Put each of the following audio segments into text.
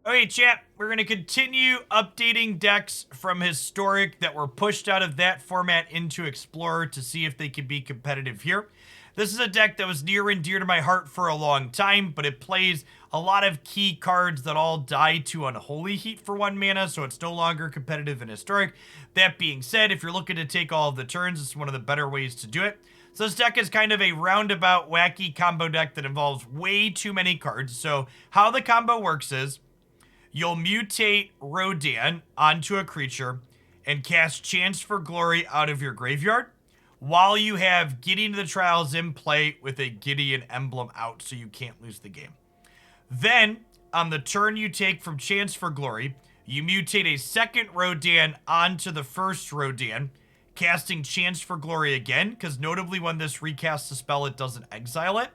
Okay, chat, we're going to continue updating decks from Historic that were pushed out of that format into Explorer to see if they can be competitive here. This is a deck that was near and dear to my heart for a long time, but it plays a lot of key cards that all die to Unholy Heat for 1 mana, so it's no longer competitive in Historic. That being said, if you're looking to take all of the turns, it's one of the better ways to do it. So this deck is kind of a roundabout, wacky combo deck that involves way too many cards. So how the combo works is, you'll mutate Rodan onto a creature and cast Chance for Glory out of your graveyard while you have Gideon of the Trials in play with a Gideon emblem out so you can't lose the game. Then, on the turn you take from Chance for Glory, you mutate a second Rodan onto the first Rodan, casting Chance for Glory again, because notably when this recasts a spell, it doesn't exile it.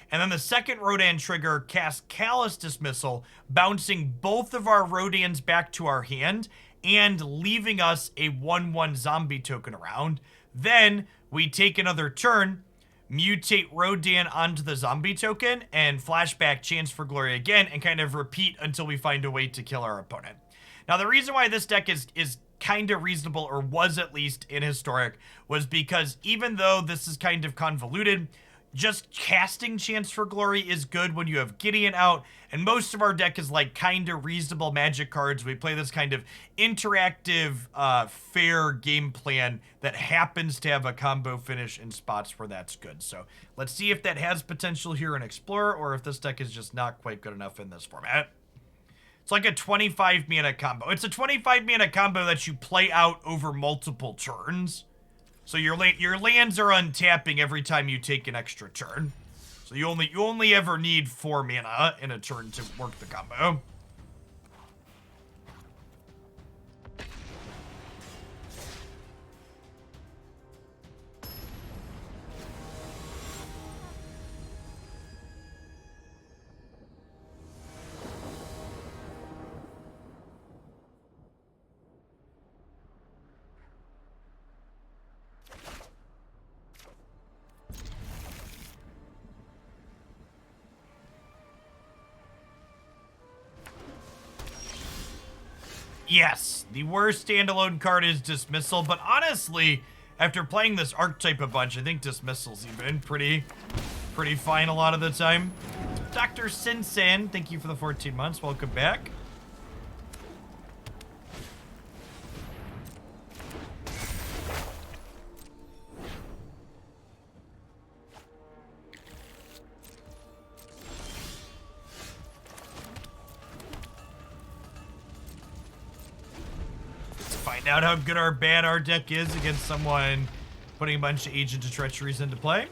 And then the second Rodan trigger casts Callous Dismissal, bouncing both of our Rodans back to our hand and leaving us a 1/1 zombie token around. Then we take another turn, mutate Rodan onto the zombie token, and flashback Chance for Glory again, and kind of repeat until we find a way to kill our opponent. Now, the reason why this deck is kind of reasonable, or was at least in Historic, was because even though this is kind of convoluted, just casting Chance for Glory is good when you have Gideon out, and most of our deck is like kind of reasonable magic cards. We play this kind of interactive, fair game plan that happens to have a combo finish in spots where that's good. So let's see if that has potential here in Explorer, or if this deck is just not quite good enough in this format. It's like a 25 mana combo. It's a 25 mana combo that you play out over multiple turns. So your lands are untapping every time you take an extra turn. So you only ever need 4 mana in a turn to work the combo. Yes, the worst standalone card is Dismissal, but honestly, after playing this archetype a bunch, I think Dismissal's even pretty fine a lot of the time. Dr. Sinsen, thank you for the 14 months. Welcome back. Find out how good or bad our deck is against someone putting a bunch of Agent of Treacheries into play.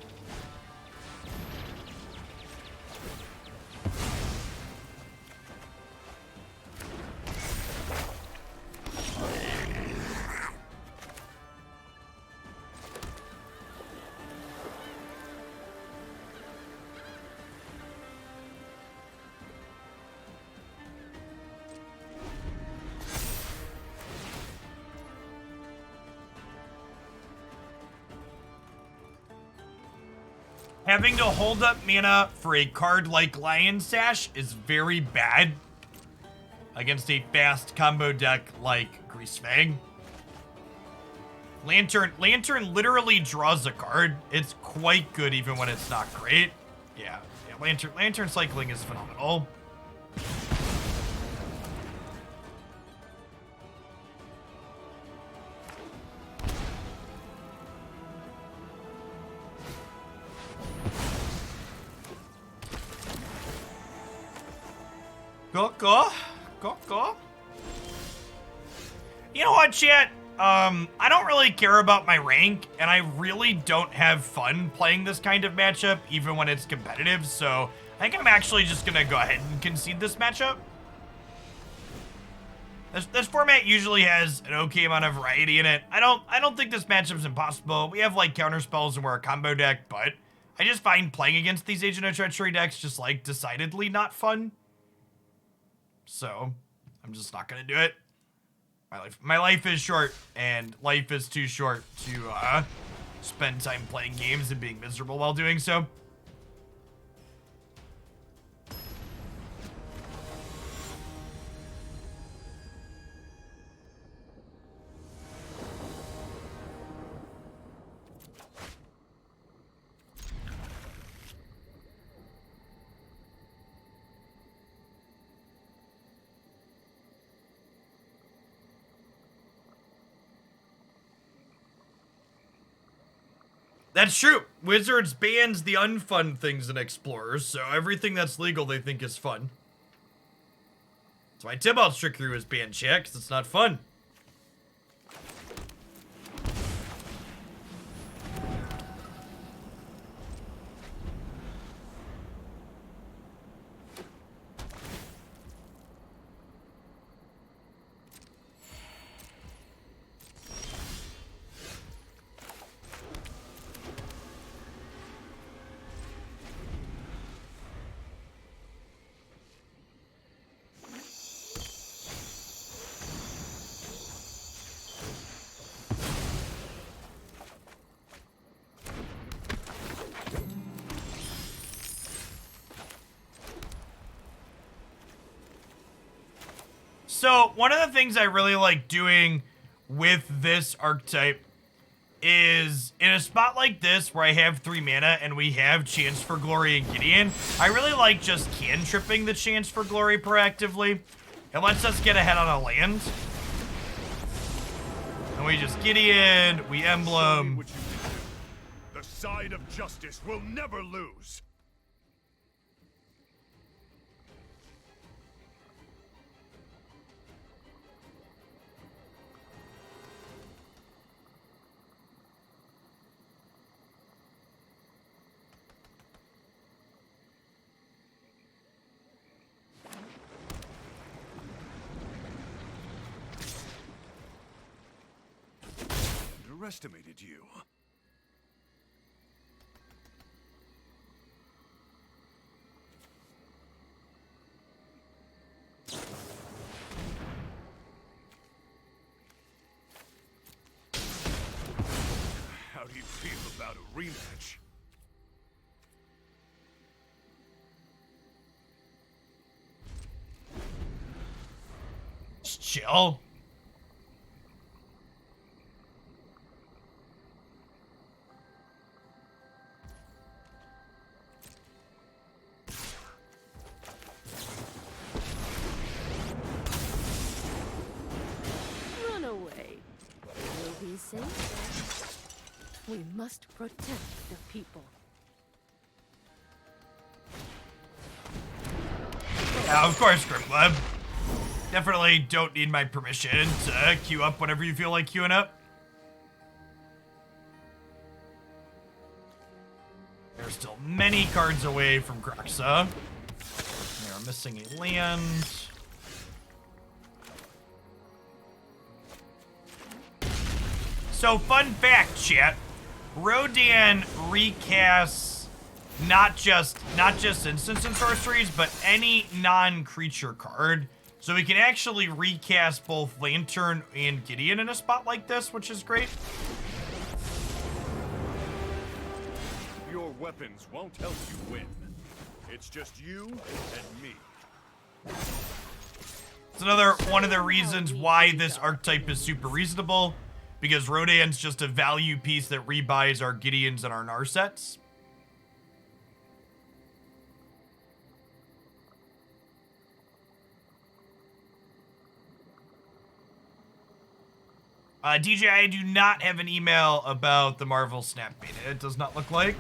Having to hold up mana for a card like Lion Sash is very bad against a fast combo deck like Greasefang. Lantern literally draws a card. It's quite good even when it's not great. Yeah, Lantern cycling is phenomenal. Go. You know what, chat? I don't really care about my rank, and I really don't have fun playing this kind of matchup, even when it's competitive, so I think I'm actually just gonna go ahead and concede this matchup. This format usually has an okay amount of variety in it. I don't think this matchup's impossible. We have, like, counter spells and we're a combo deck, but I just find playing against these Agent of Treachery decks just, like, decidedly not fun. So, I'm just not gonna do it. My life is short, and life is too short to spend time playing games and being miserable while doing so. That's true. Wizards bans the unfun things in Explorers, so everything that's legal they think is fun. That's why Tibalt's Trickery was banned, chat, because it's not fun. So, one of the things I really like doing with this archetype is, in a spot like this where I have 3 mana and we have Chance for Glory and Gideon, I really like just cantripping the Chance for Glory proactively. It lets us get ahead on a land. And we just Gideon, we Emblem. The side of justice will never lose. Underestimated you. How do you feel about a rematch? Just chill. We must protect the people. Yeah, of course, Grimweb. Definitely don't need my permission to queue up whenever you feel like queuing up. There's still many cards away from Kroxa. They are missing a land. So, fun fact, chat. Rodan recasts not just instants and sorceries, but any non-creature card. So we can actually recast both Lantern and Gideon in a spot like this, which is great. Your weapons won't help you win. It's just you and me. It's another one of the reasons why this archetype is super reasonable. Because Rodan's just a value piece that rebuys our Gideons and our Narsets. DJ, I do not have an email about the Marvel Snap beta. It does not look like.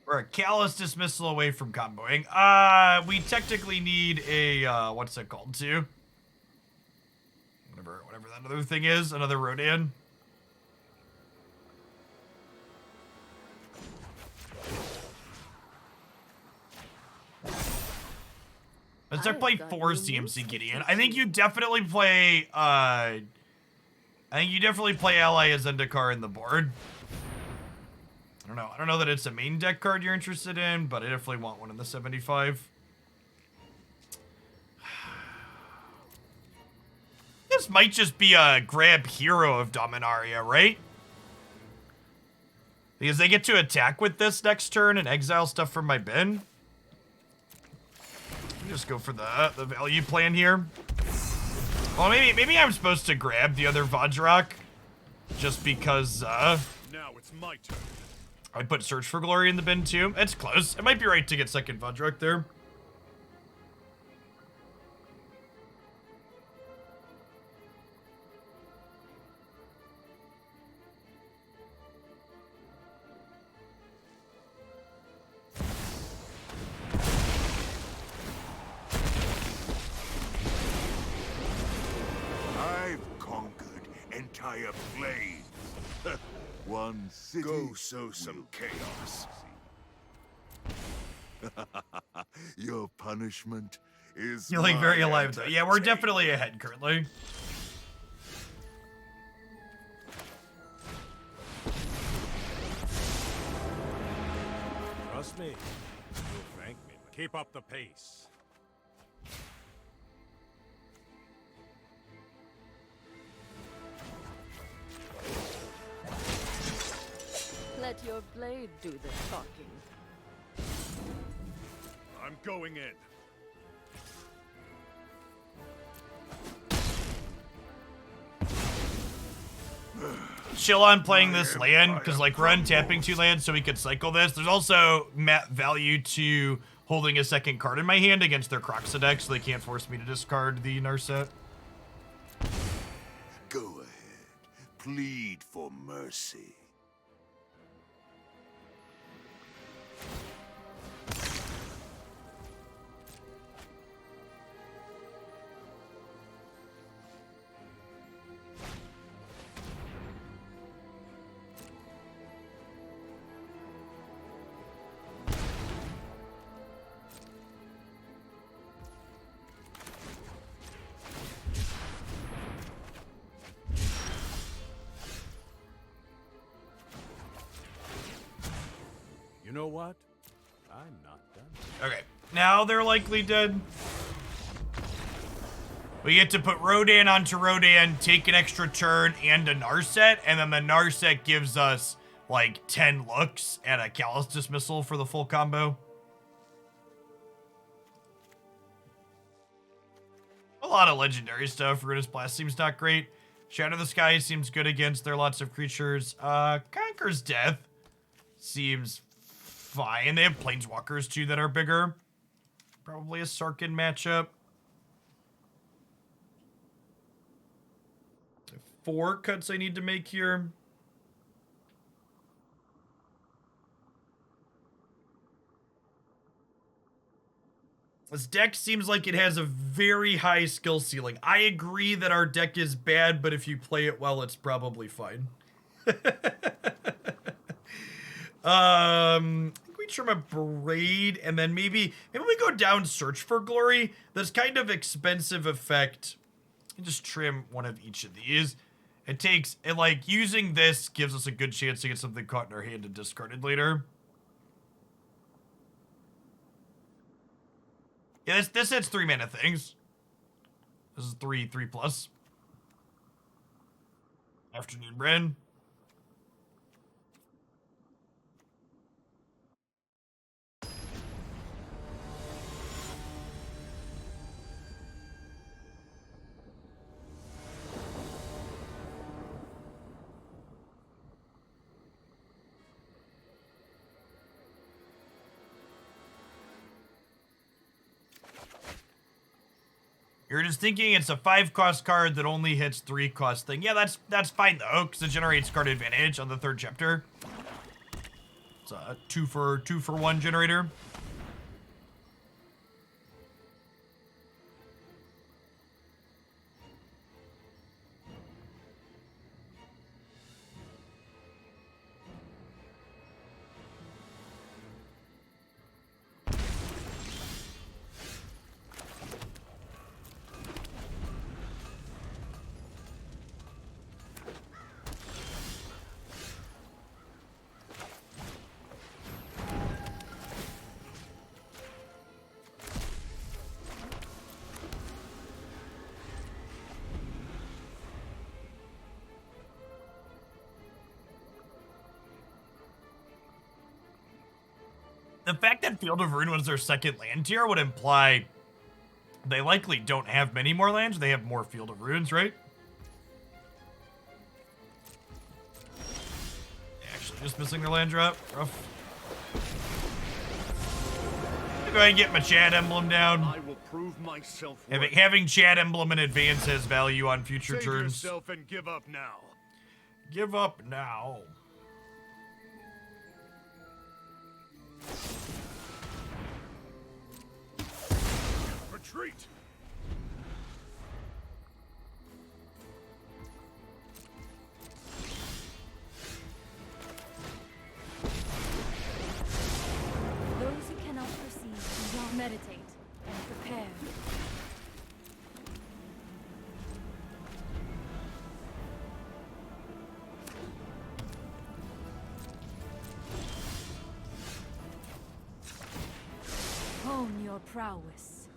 We're a Callous Dismissal away from comboing. We technically need a, what's it called too? Whatever that other thing is, another Rodan. Let's play 4 CMC Gideon. I think you definitely play, Ally Zendikar in the board. I don't know that it's a main deck card you're interested in, but I definitely want one in the 75. This might just be a grab hero of Dominaria, right? Because they get to attack with this next turn and exile stuff from my bin. Just go for the value plan here. Well, maybe I'm supposed to grab the other Vadrok just because Now it's my turn. I'd put Search for Glory in the bin too. It's close. It might be right to get second Vadrok there. I've conquered entire planes. One city. Go sow some chaos. Your punishment is Feeling my very alive though. Yeah, we're entertainment. definitely ahead currently. Trust me. You'll thank me. Keep up the pace. Let your blade do the talking. I'm going in. Chill on playing this land because like we're untapping 2 lands so we could cycle this. There's also value to holding a second card in my hand against their Croxa deck so they can't force me to discard the Narset. Go ahead. Plead for mercy. You know what? I'm not done. Okay, now they're likely dead. We get to put Rodan onto Rodan, take an extra turn and a Narset, and then the Narset gives us like 10 looks at a Callous Dismissal for the full combo. A lot of legendary stuff. Ruinous Blast seems not great. Shatter the Sky seems good against their lots of creatures. Conquer's Death seems fine. They have Planeswalkers too that are bigger. Probably a Sarkhan matchup. 4 cuts I need to make here. This deck seems like it has a very high skill ceiling. I agree that our deck is bad, but if you play it well, it's probably fine. I think we trim Abrade, and then maybe we go down Search for Glory. This kind of expensive effect. And just trim one of each of these. It takes, like, using this gives us a good chance to get something caught in our hand and discarded later. Yeah, this hits 3 mana things. This is 3+. Afternoon Bren. You're just thinking it's a 5-cost card that only hits 3-cost thing. Yeah, that's fine though, because it generates card advantage on the 3rd chapter. It's a 2 for 1 generator. The fact that Field of Ruin was their 2nd land tier would imply they likely don't have many more lands. They have more Field of Ruins, right? Just missing their land drop. Rough. Go ahead and get my Chad emblem down. I will prove myself. Having Chad emblem in advance has value on future Save turns. yourself and give up now. Give up now. Retreat. Those who cannot perceive do not meditate and prepare. Hone your prowess.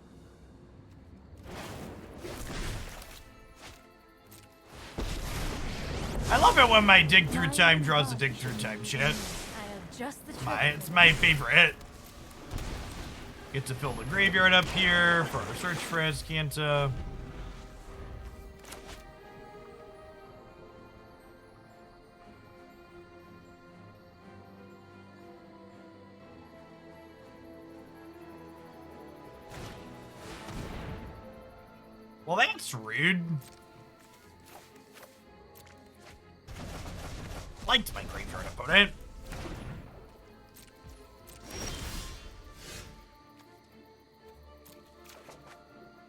I love it when my dig through time draws a dig through time shit. I have just the It's my favorite. Get to fill the graveyard up here for our search for Azcanta. Well, that's rude. Liked my graveyard opponent.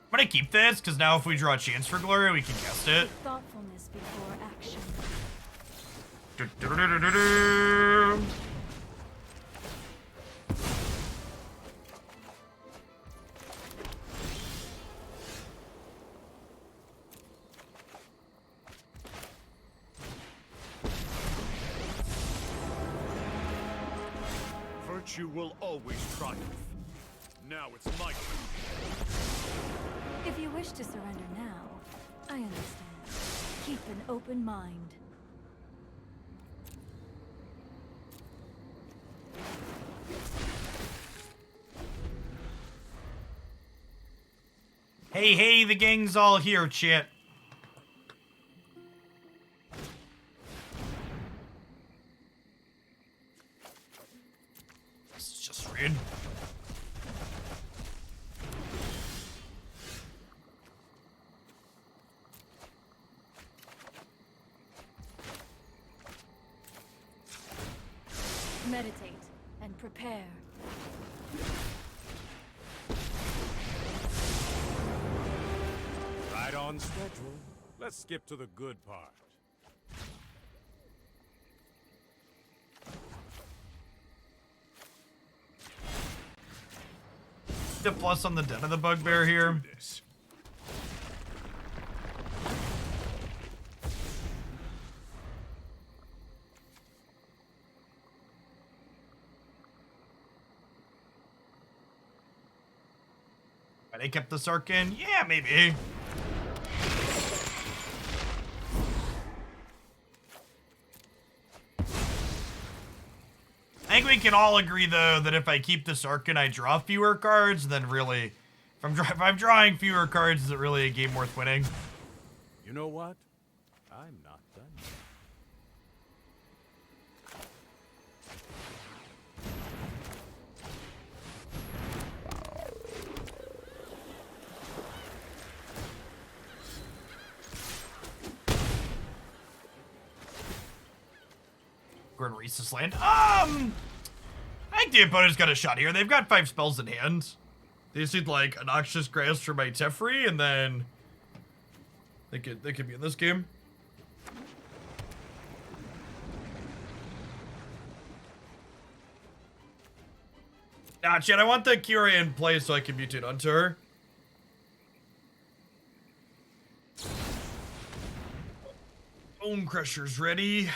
I'm gonna keep this, because now if we draw a Chance for Glory, we can cast it. thoughtfulness before action. Do-do-do-do-do-do. Virtue will always triumph. Now it's my turn. If you wish to surrender now, I understand. Keep an open mind. Hey, the gang's all here, chat. This is just rude. Meditate and prepare. Right on schedule. Let's skip to the good part. The plus on the Den of the Bugbear here. This. They kept the Sarkhan? Yeah, maybe. I think we can all agree, though, that if I keep the Sarkhan, I draw fewer cards, then really, if I'm drawing fewer cards, is it really a game worth winning? You know what? I'm not done yet. Gordon Reese's land. I think the opponent's got a shot here. They've got 5 spells in hand. They just need, like, a Noxious Grass for my Teferi, and then they could be in this game. Nah, Chad, I want the Kaheera in play so I can mutate onto her. Bone Crusher's ready.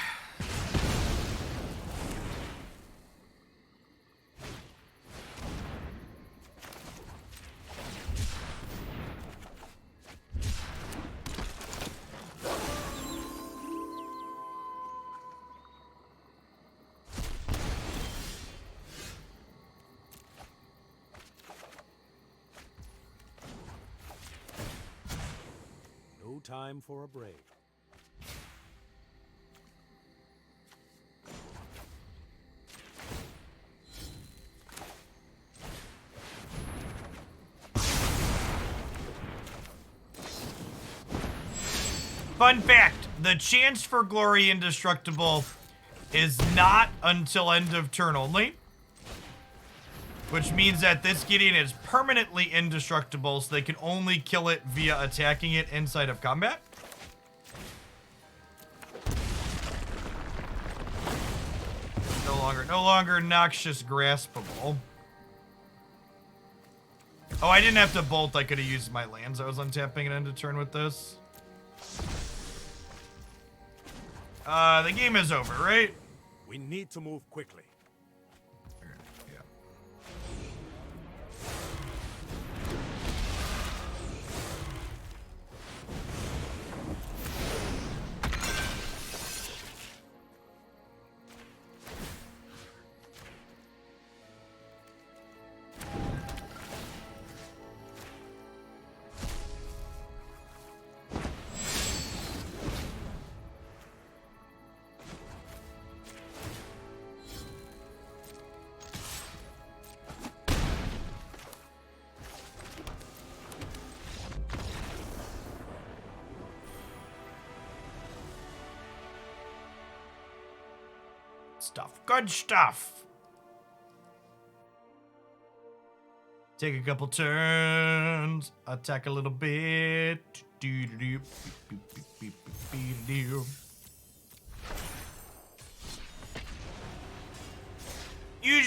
No time for a break. Fun fact, the chance for Glory Indestructible is not until end of turn only. Which means that this Gideon is permanently indestructible, so they can only kill it via attacking it inside of combat. No longer noxious graspable. Oh, I didn't have to bolt. I could have used my lands. I was untapping it end of turn with this. The game is over, right? We need to move quickly. Yeah. Stuff. Good stuff. Take a couple turns. Attack a little bit. Use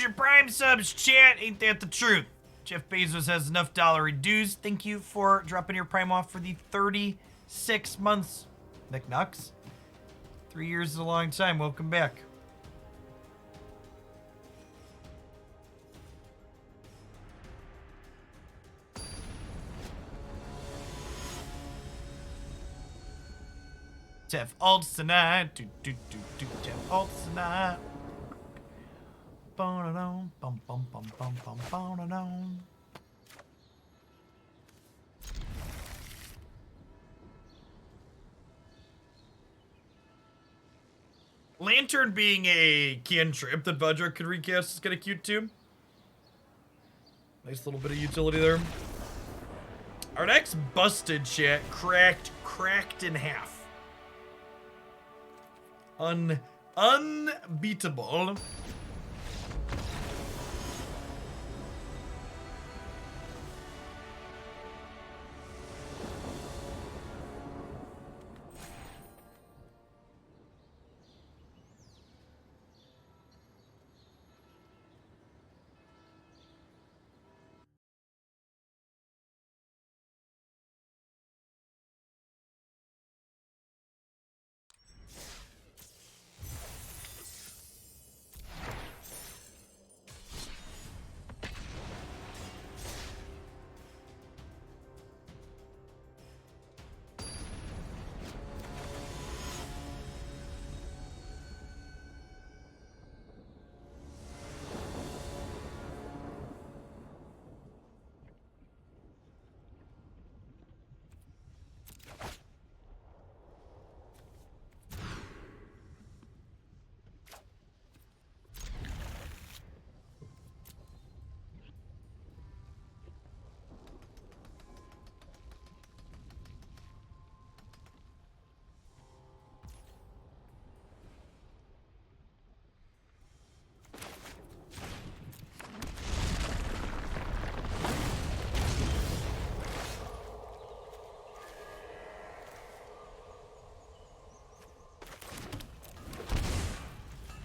your Prime subs, chat. Ain't that the truth? Jeff Bezos has enough dollar dues. Thank you for dropping your Prime off for the 36 months. Nick Nux. 3 years is a long time. Welcome back. Tef alts tonight. Tef alts tonight. Bum bum bum bum bum bum bum. Lantern being a cantrip that Vadrok could recast is kind of cute too. Nice little bit of utility there. Our next busted chat cracked in half. Unbeatable.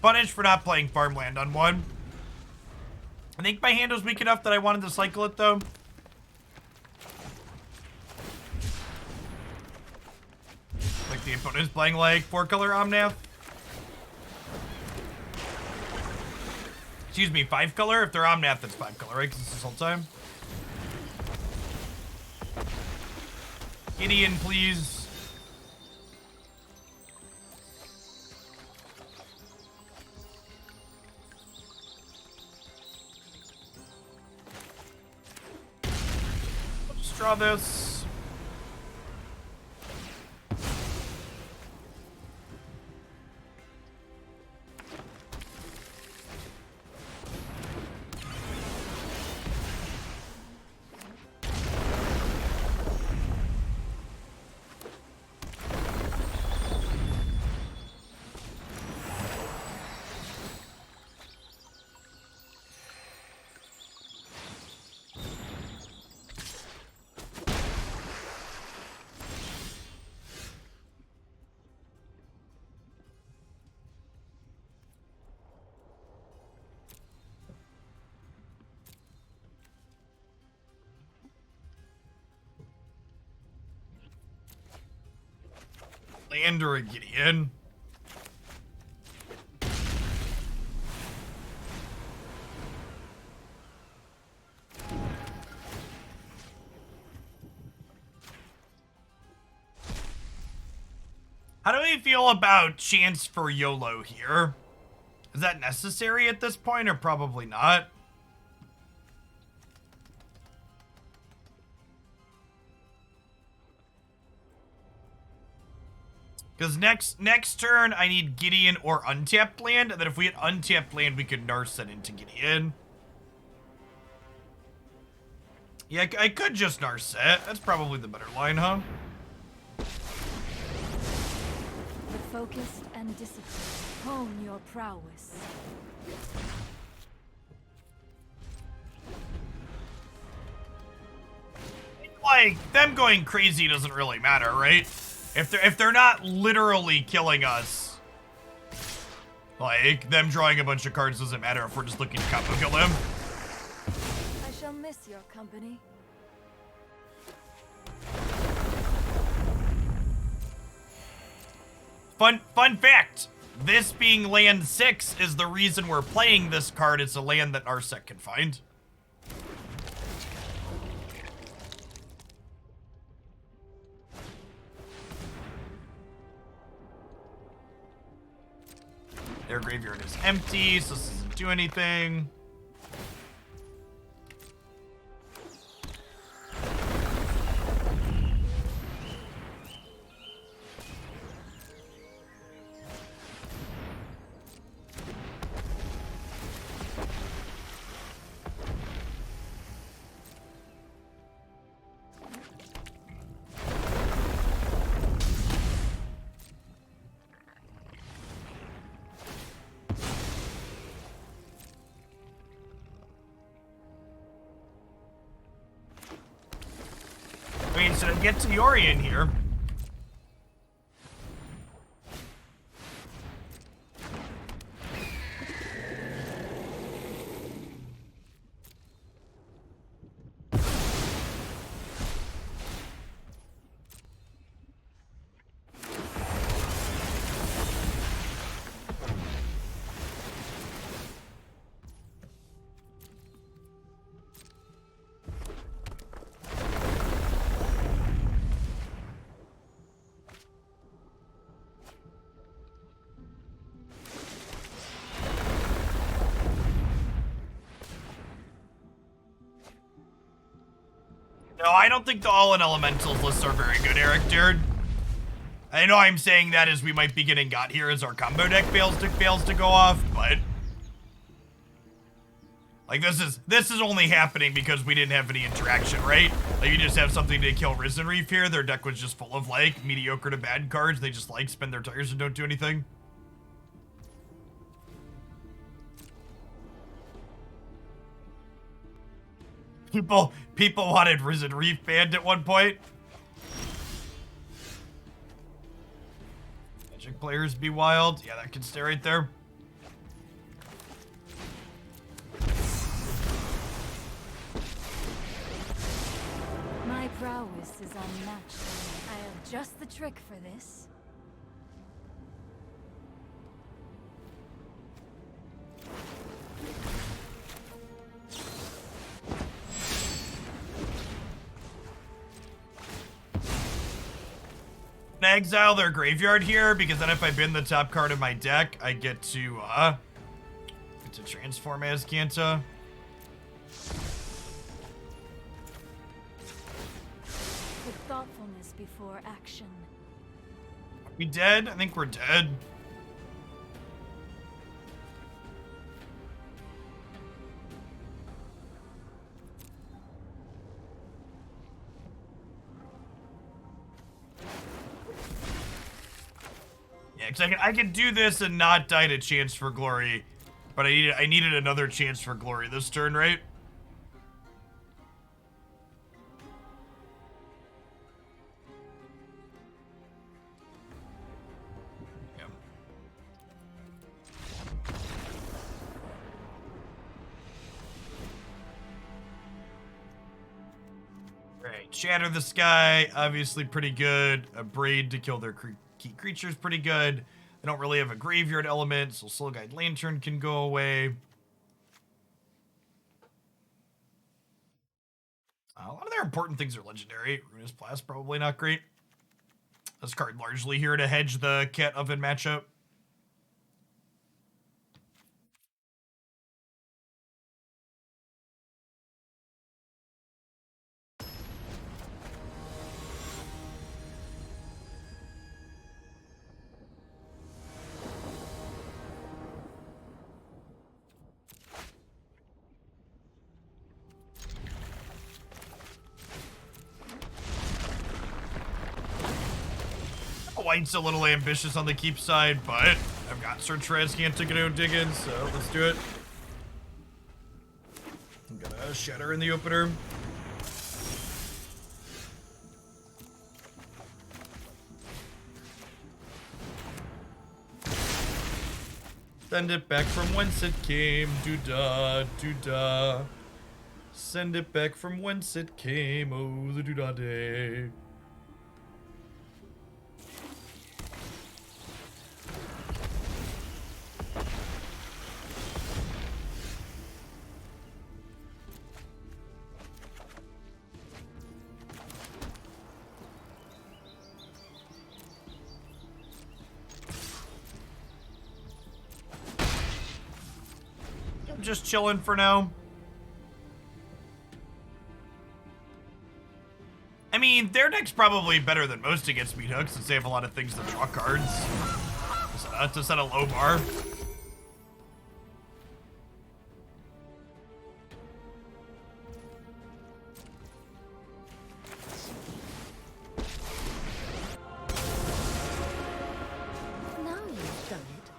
Punished for not playing Farmland on one. I think my hand was weak enough that I wanted to cycle it though. Like the opponent is playing like 4-color Omnath. Excuse me, 5-color? If they're Omnath, that's 5-color, right? Because it's this whole time. Gideon, please. Draw this. land or a Gideon. How do we feel about chance for YOLO here? Is that necessary at this point or probably not? Because next turn, I need Gideon or untapped land, and then if we had untapped land, we could Narset into Gideon. Yeah, I could just Narset. That's probably the better line, huh? The focused and disciplined hone your prowess. Like, them going crazy doesn't really matter, right? If they're not literally killing us, like, them drawing a bunch of cards doesn't matter if we're just looking to combo kill them. I shall miss your company. Fun fact, this being land 6 is the reason we're playing this card. It's a land that Narset can find. Their graveyard is empty, so this doesn't do anything. I mean, should I get to Yorion here? No, I don't think the all-in elementals lists are very good, Eric, dude. I know I'm saying that as we might be getting got here as our combo deck fails to go off, but like this is only happening because we didn't have any interaction, right? Like you just have something to kill Risen Reef here. Their deck was just full of like mediocre to bad cards. They just like spend their tires and don't do anything. People wanted Risen Reef banned at one point. Magic players be wild. Yeah, that can stay right there. My prowess is unmatched. I have just the trick for this. Exile their graveyard here because then if I bin the top card of my deck, I get to transform Azcanta. With thoughtfulness before action. Are we dead? I think we're dead. Yeah, because I can do this and not die to Chance for Glory, but I needed another Chance for Glory this turn, right? Yeah. Right, Shatter the Sky, obviously pretty good. Abrade to kill their Key creature's pretty good. They don't really have a graveyard element, so Soul Guide Lantern can go away. A lot of their important things are legendary. Ruinous Blast, probably not great. This card largely here to hedge the Cat Oven matchup. White's a little ambitious on the keep side, but I've got Search for Azcanta to go digging, so let's do it. I'm gonna Shatter in the opener. Send it back from whence it came, doo-da, doo-da. Send it back from whence it came, oh, the doo-da day. Just chilling for now. I mean, their deck's probably better than most against meat hooks since they have a lot of things to draw cards. To set a low bar. Now you've done it.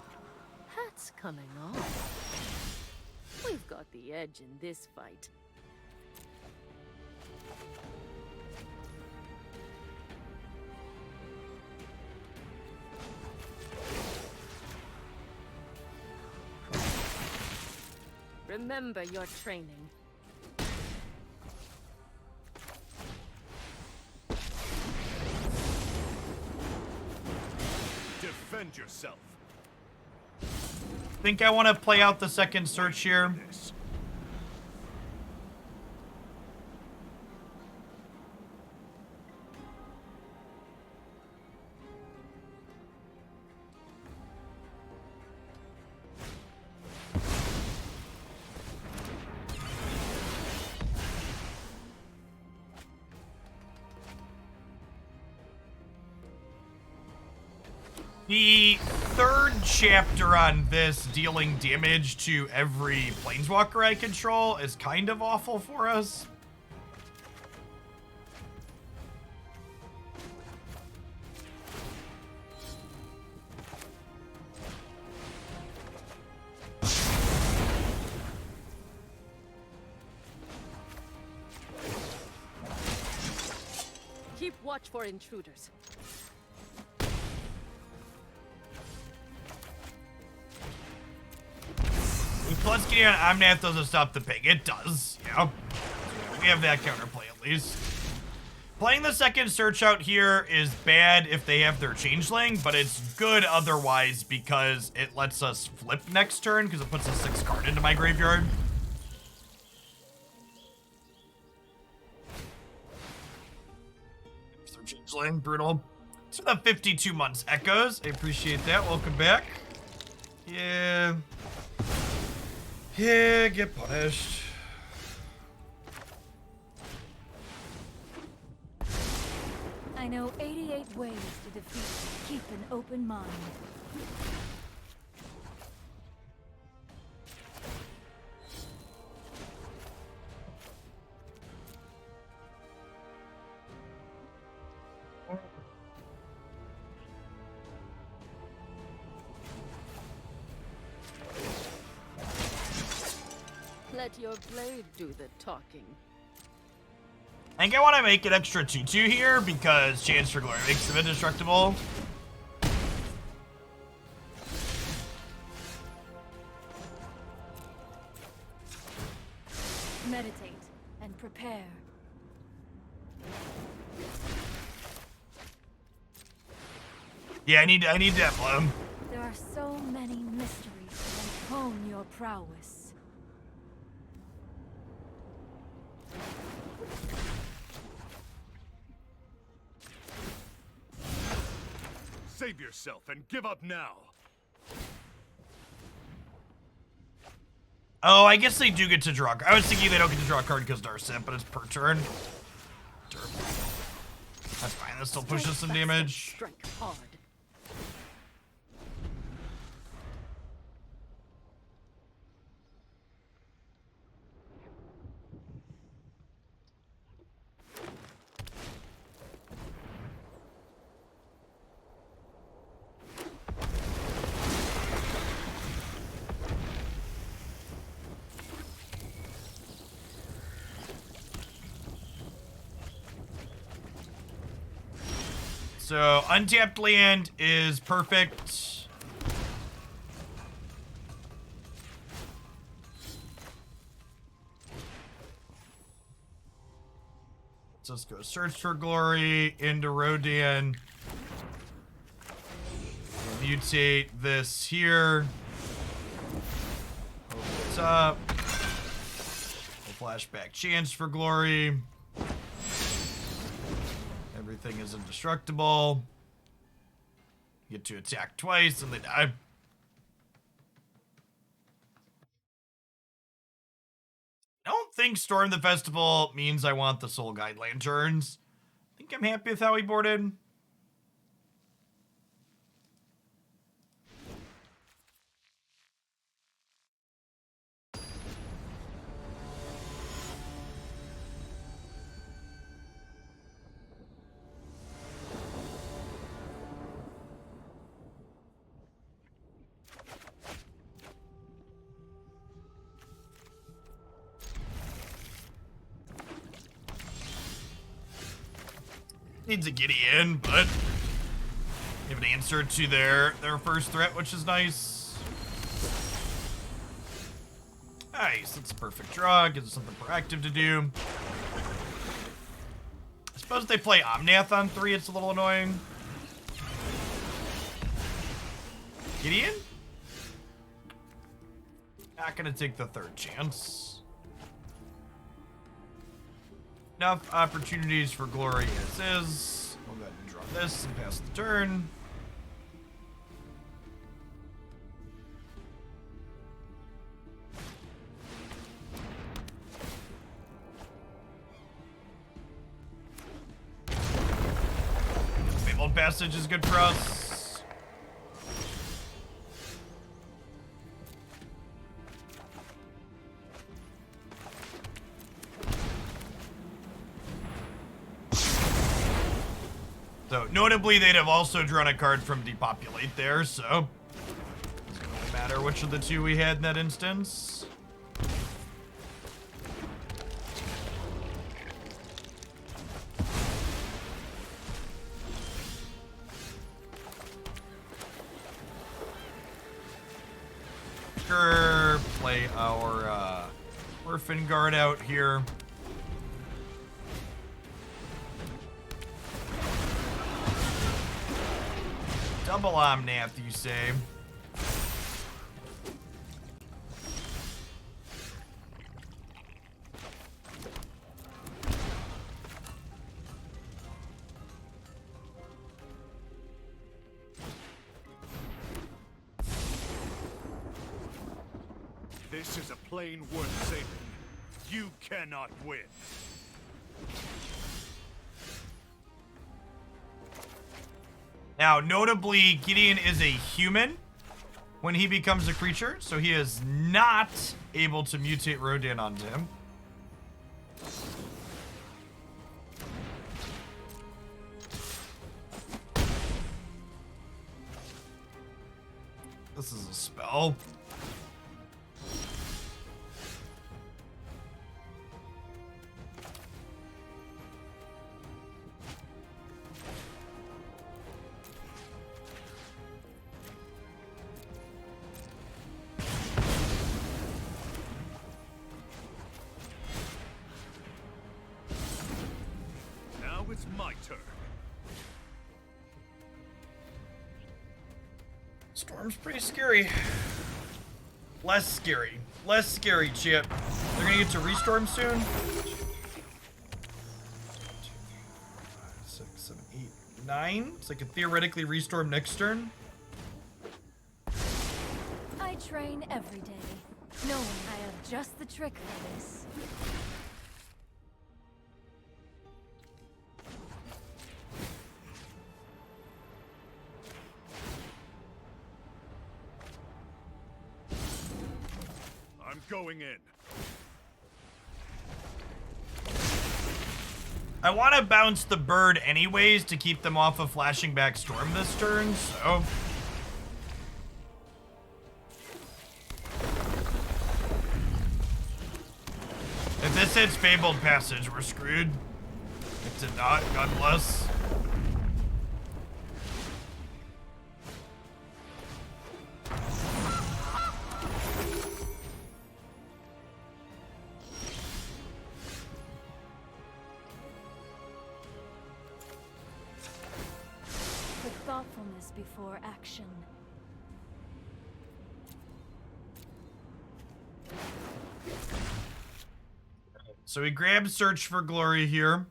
Hat's coming off. We've got the edge in this fight. Remember your training. Defend yourself. Think I want to play out the second search here. The third chapter on this, dealing damage to every Planeswalker I control, is kind of awful for us. Keep watch for intruders. Plus Gideon Omnath doesn't stop the ping. It does, yeah. We have that counterplay at least. Playing the second search out here is bad if they have their changeling, but it's good otherwise because it lets us flip next turn because it puts a 6 card into my graveyard. Their changeling, brutal. So the 52 months echoes. I appreciate that. Welcome back. Yeah. Yeah, get punished. I know 88 ways to defeat. Keep an open mind. Let your blade do the talking. I think I want to make it extra 2/2 here because Chance for Glory makes them indestructible. Meditate and prepare. Yeah, I need to him. There are so many mysteries that hone your prowess. Save yourself and give up now. Oh, I guess they do get to draw. I was thinking they don't get to draw a card because Narset, but it's per turn. That's fine. That still pushes some damage. Strike hard. So, untapped land is perfect. So let's go Search for Glory into Rodan. We'll mutate this here. Open it up. We'll flashback Chance for Glory. Everything is indestructible. Get to attack twice and they die. I don't think Storm the Festival means I want the Soul Guide Lanterns. I think I'm happy with how he boarded. Needs a Gideon, but give an answer to their first threat, which is nice. Nice, that's a perfect draw. Gives us something proactive to do. I suppose if they play Omnath on 3, it's a little annoying. Gideon? Not gonna take the third chance. Enough opportunities for glory as is. We'll go ahead and draw this and pass the turn. Fabled Passage is good for us. So, notably, they'd have also drawn a card from Depopulate there, so it doesn't really matter which of the two we had in that instance. Sure, play our Orphanguard out here. Double Omnath, you say? This is a plane worth saving. You cannot win. Now, notably, Gideon is a human when he becomes a creature, so he is not able to mutate Rodan onto him. This is a spell. Now it's my turn. Storm's pretty scary. Less scary. Less scary, Chip. They're gonna get to Restorm soon. 6, 7, 8, 9. So I could theoretically Restorm next turn. I train every day, knowing I have just the trick for this. I'm going in. I want to bounce the bird anyways to keep them off of flashing back Storm this turn, so... If this hits Fabled Passage, we're screwed. If it not, God bless. Put thoughtfulness before action. So we grab Search for Glory here.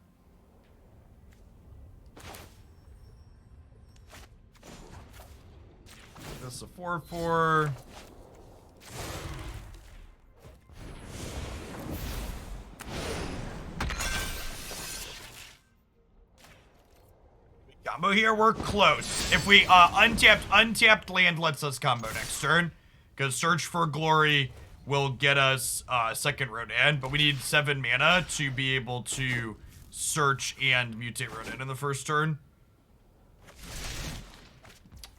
That's a 4/4. Combo here, we're close. If we untapped land lets us combo next turn, because Search for Glory will get us second Rodan, but we need 7 mana to be able to search and mutate Rodan in the first turn.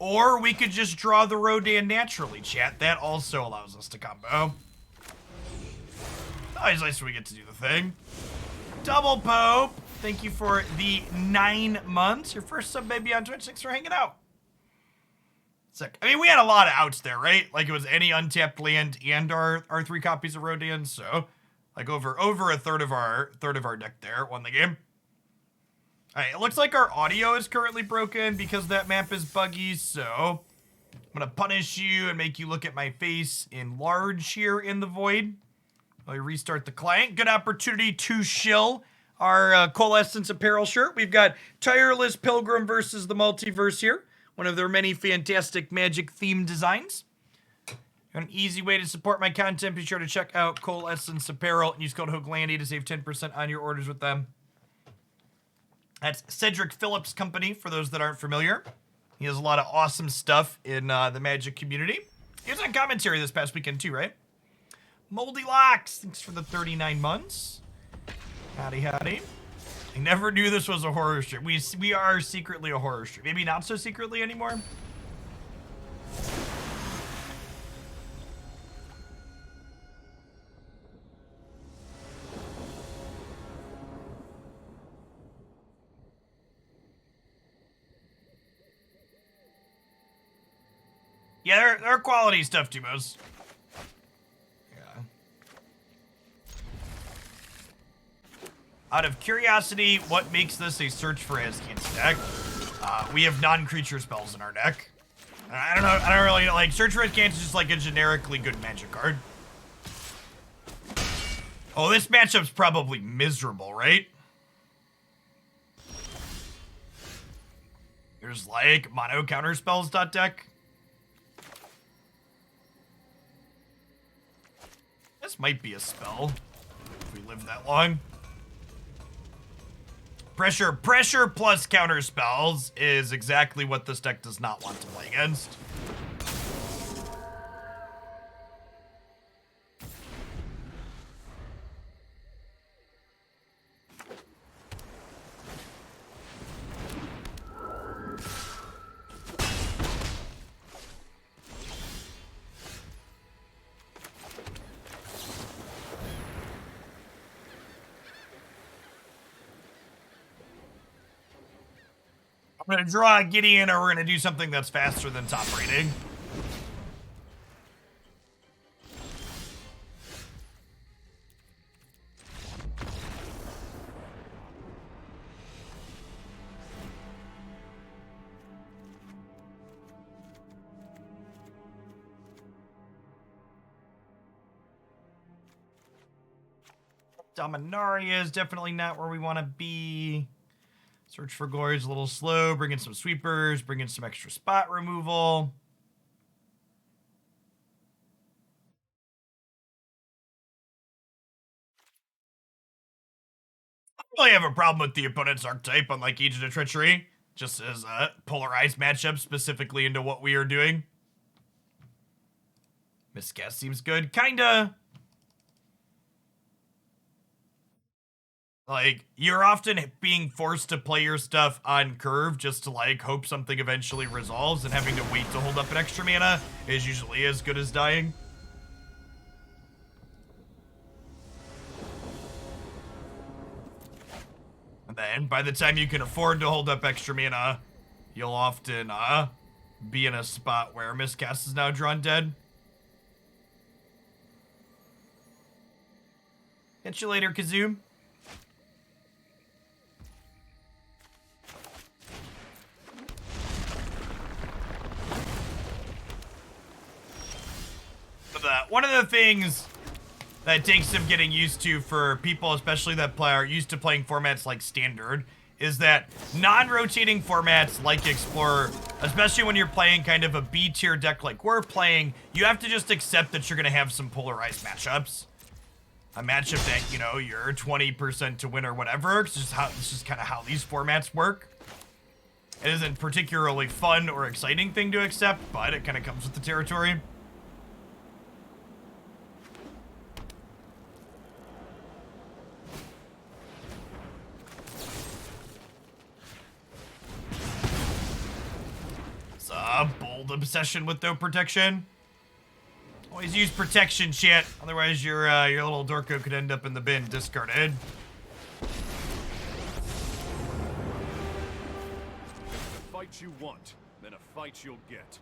Or we could just draw the Rodan naturally, chat. That also allows us to combo. Always nice when we get to do the thing. Double Pope, thank you for the 9 months. Your first sub baby on Twitch. Thanks for hanging out. Sick. I mean, we had a lot of outs there, right? Like it was any untapped land and our 3 copies of Rodan, so like over a third of our deck there won the game. All right, it looks like our audio is currently broken because that map is buggy, so I'm gonna punish you and make you look at my face in large here in the void. I'll restart the client. Good opportunity to shill our Coalescence apparel shirt. We've got Tireless Pilgrim versus the Multiverse here. One of their many fantastic Magic themed designs. An easy way to support my content. Be sure to check out Coalescence Apparel and use code HOGLANDY to save 10% on your orders with them. That's Cedric Phillips' company, for those that aren't familiar. He has a lot of awesome stuff in the Magic community. He was on commentary this past weekend too, right? Moldy Locks, thanks for the 39 months. Howdy, howdy. I never knew this was a horror stream. We are secretly a horror stream. Maybe not so secretly anymore. Yeah, they're quality stuff, Timos. Yeah. Out of curiosity, what makes this a search for Azcanta deck? We have non-creature spells in our deck. I don't really like search for Azcanta is just like a generically good Magic card. Oh, this matchup's probably miserable, right? There's like mono counter spells deck. This might be a spell if we live that long. Pressure plus counter spells is exactly what this deck does not want to play against. I'm gonna draw a Gideon, or we're gonna do something that's faster than top rating. Dominaria is definitely not where we want to be. Search for Glory is a little slow. Bring in some sweepers. Bring in some extra spot removal. I don't really have a problem with the opponent's archetype, unlike Agent of Treachery. Just as a polarized matchup specifically into what we are doing. Miscast seems good. Kinda. Like, you're often being forced to play your stuff on curve just to, like, hope something eventually resolves, and having to wait to hold up an extra mana is usually as good as dying. And then, by the time you can afford to hold up extra mana, you'll often, be in a spot where Miscast is now drawn dead. Catch you later, Kazoom. One of the things that takes some getting used to for people, especially that are used to playing formats like Standard, is that non-rotating formats like Explorer, especially when you're playing kind of a B-tier deck like we're playing, you have to just accept that you're going to have some polarized matchups. A matchup that, you know, you're 20% to win or whatever. It's just kind of how these formats work. It isn't particularly fun or exciting thing to accept, but it kind of comes with the territory. Bold obsession with no protection. Always use protection, chat. Otherwise, your little Dorko could end up in the bin, discarded. The fight you want, then a fight you'll get.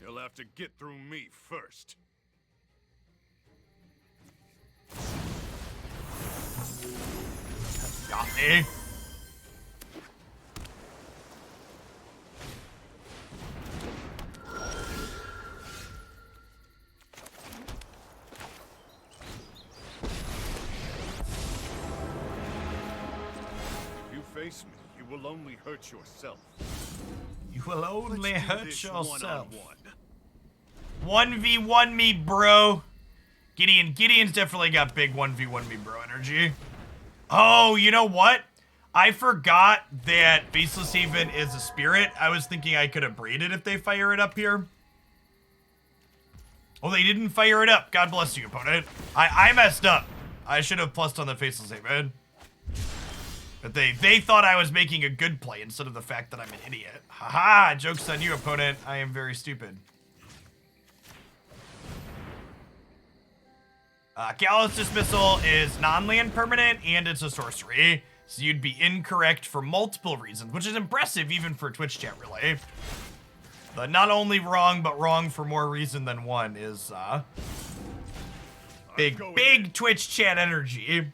You'll have to get through me first. Got me. Face me, you will only hurt yourself. You will only hurt yourself. One-on-one. 1v1 me, bro. Gideon's definitely got big 1v1 me, bro energy. Oh, you know what? I forgot that Faceless Haven is a spirit. I was thinking I could Abrade it if they fire it up here. Oh, they didn't fire it up. God bless you, opponent. I messed up. I should have plussed on the Faceless Haven. But they thought I was making a good play instead of the fact that I'm an idiot. Haha, joke's on you, opponent. I am very stupid. Callous Dismissal is non-land permanent, and it's a sorcery. So you'd be incorrect for multiple reasons, which is impressive even for Twitch chat, really. But not only wrong, but wrong for more reason than one is, big Twitch chat energy.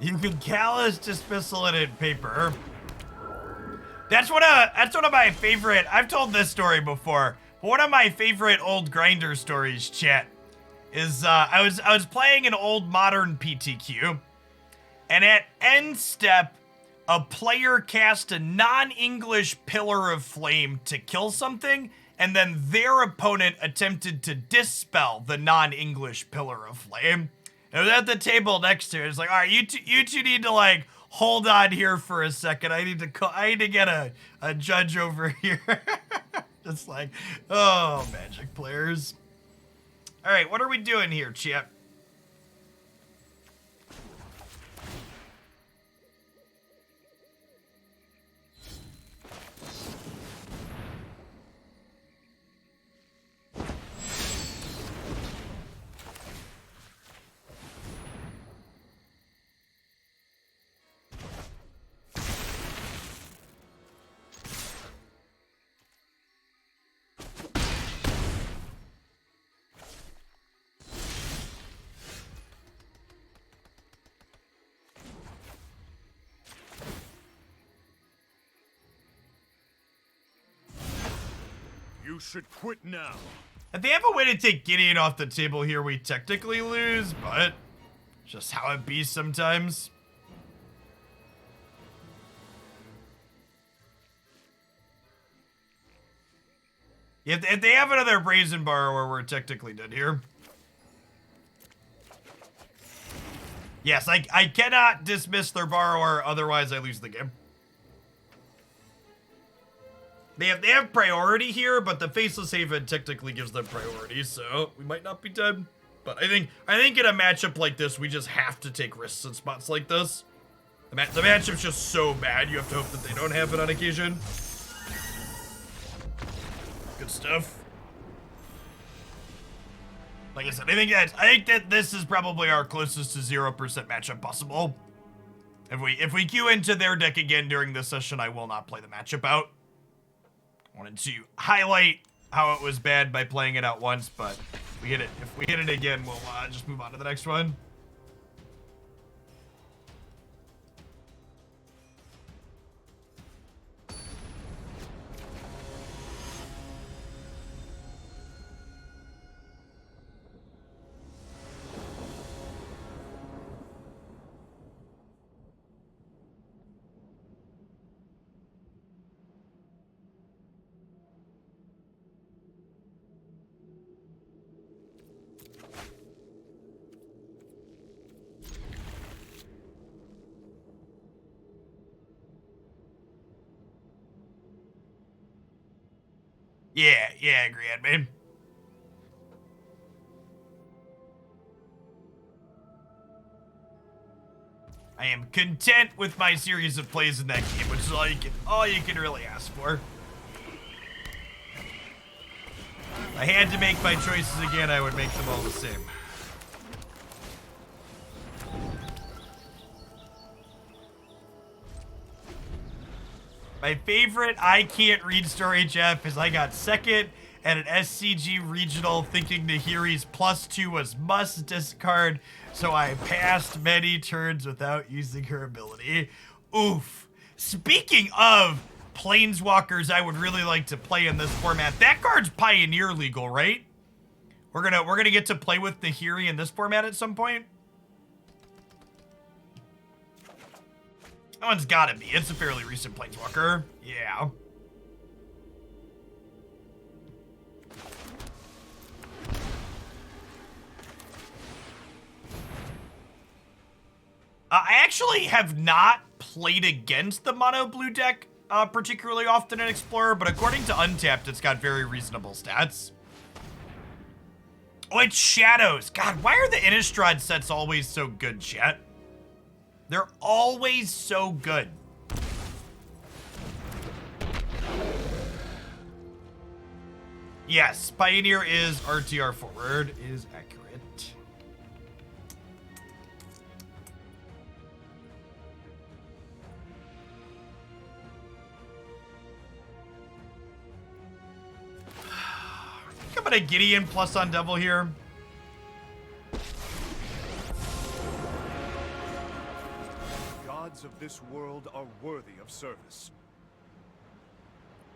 You can Callous Dismissal it in paper. That's one of my favorite. I've told this story before, but one of my favorite old grinder stories, chat, is I was playing an old modern PTQ, and at end step, a player cast a non-English Pillar of Flame to kill something, and then their opponent attempted to dispel the non-English Pillar of Flame. It was at the table next to it. It's like, all right, you two need to, like, hold on here for a second. I need to get a judge over here. Just like, oh, Magic players. All right, what are we doing here, Chip? You should quit now. If they have a way to take Gideon off the table here, we technically lose, but just how it be sometimes. If they have another Brazen Borrower, we're technically dead here. Yes, I cannot dismiss their Borrower, otherwise I lose the game. They have priority here, but the Faceless Haven technically gives them priority, so we might not be dead. But I think in a matchup like this, we just have to take risks in spots like this. The matchup's just so bad, you have to hope that they don't have it on occasion. Good stuff. Like I said, I think that this is probably our closest to 0% matchup possible. If we queue into their deck again during this session, I will not play the matchup out. Wanted to highlight how it was bad by playing it out once, but if we hit it again, we'll just move on to the next one. Yeah, agree, admin. I am content with my series of plays in that game, which is all you can really ask for. If I had to make my choices again, I would make them all the same. My favorite I can't read story, Jeff, is I got second at an SCG regional thinking Nahiri's +2 was must discard, so I passed many turns without using her ability. Oof. Speaking of Planeswalkers I would really like to play in this format, that card's Pioneer legal, right? We're gonna get to play with Nahiri in this format at some point? That one's gotta be. It's a fairly recent Planeswalker. Yeah. I actually have not played against the mono blue deck particularly often in Explorer, but according to Untapped, it's got very reasonable stats. Oh, it's Shadows. God, why are the Innistrad sets always so good, chat? They're always so good. Yes, Pioneer is RTR forward, is accurate. I think I'm gonna Gideon plus on Devil here. Of this world are worthy of service.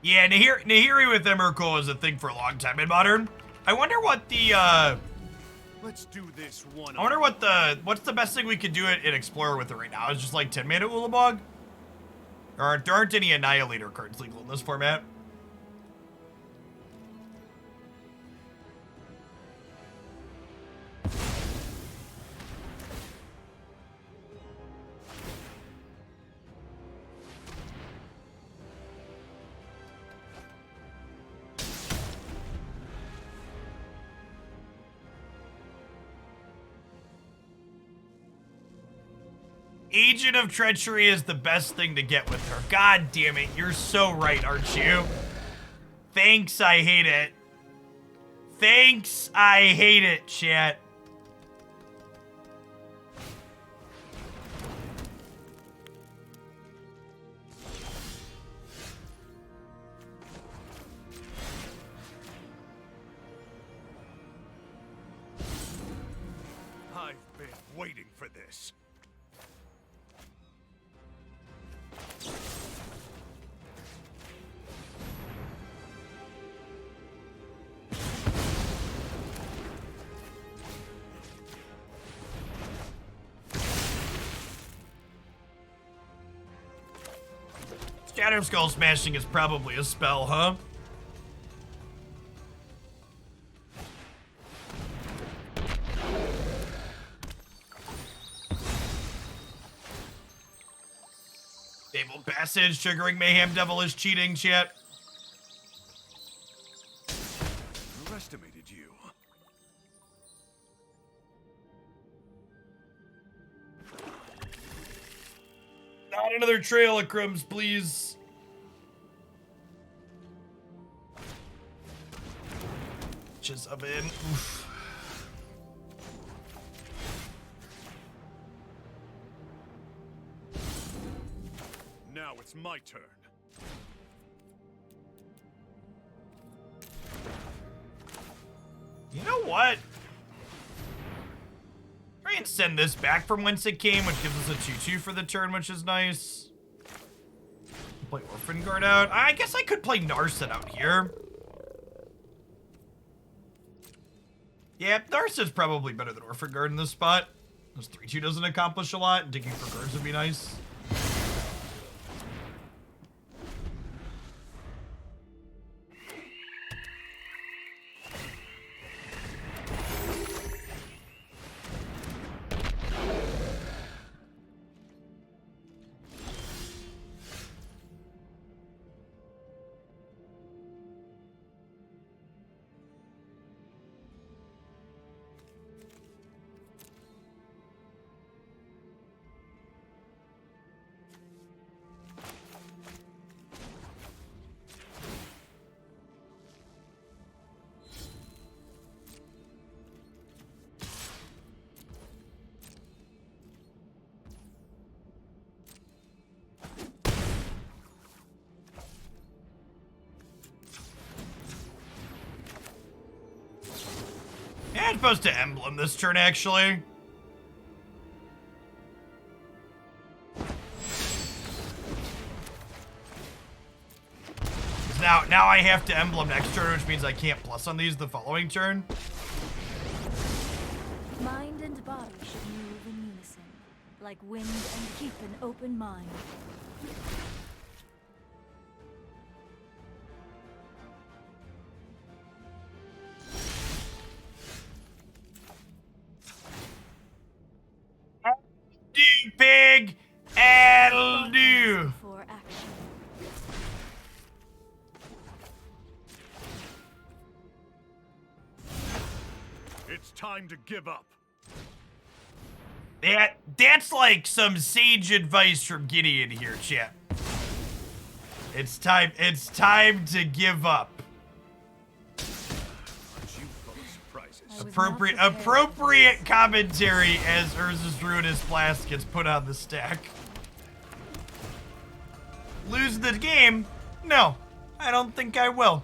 Yeah, Nahiri with Emrakul is a thing for a long time in Modern. I wonder what the Let's do this one. I wonder what's the best thing we could do in Explorer with it right now? Is just like 10-mana Ulabog? There aren't any Annihilator cards legal in this format. Agent of Treachery is the best thing to get with her. God damn it, you're so right, aren't you? Thanks, I hate it. Thanks, I hate it, chat. I've been waiting for this. Shatterskull Smashing is probably a spell, huh? Stable Passage, triggering Mayhem Devil is cheating, chat. Underestimated you. Not another trail of crumbs, please. Just up in. Oof. Now it's my turn. You know what? Try and send this back from whence it came, which gives us a 2/2 for the turn, which is nice. Play Orphanguard out. I guess I could play Narset out here. Yeah, Narset's probably better than Orphanguard in this spot. This 3/2 doesn't accomplish a lot, and digging for cards would be nice. Yeah, I'm supposed to emblem this turn, actually. Now I have to emblem next turn, which means I can't plus on these the following turn. Mind and body should move in unison, like wind, and keep an open mind. Do, pig! I'll do! For action. It's time to give up. That's like some sage advice from Gideon here, chat. It's time to give up. Aren't you full of surprises? Appropriate commentary as Urza's Ruinous Blast gets put on the stack. Lose the game? No, I don't think I will.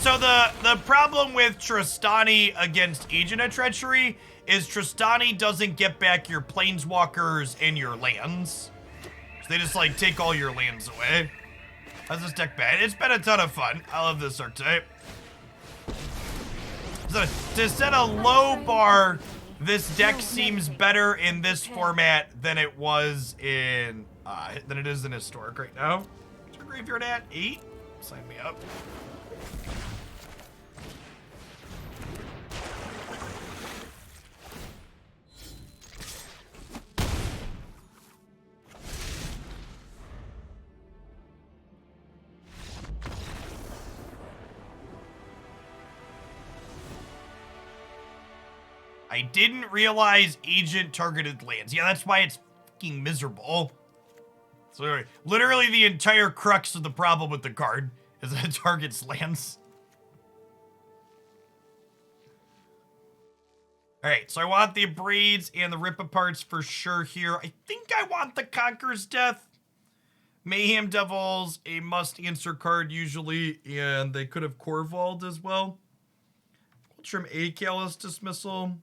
So the problem with Tristani against Agent of Treachery is Tristani doesn't get back your Planeswalkers and your lands. So they just like take all your lands away. How's this deck bad? It's been a ton of fun. I love this archetype. So to set a low bar, this deck seems better in this format than it was in than it is in Historic right now. What's your graveyard at? 8? Sign me up. I didn't realize Agent targeted lands. Yeah, that's why it's fucking miserable. So literally the entire crux of the problem with the card is that it targets lands. Alright, so I want the Abrades and the Rip-Aparts for sure here. I think I want the Conqueror's Death. Mayhem Devils, a must-answer card usually, and they could have Corvold as well. We'll trim a Callous Dismissal.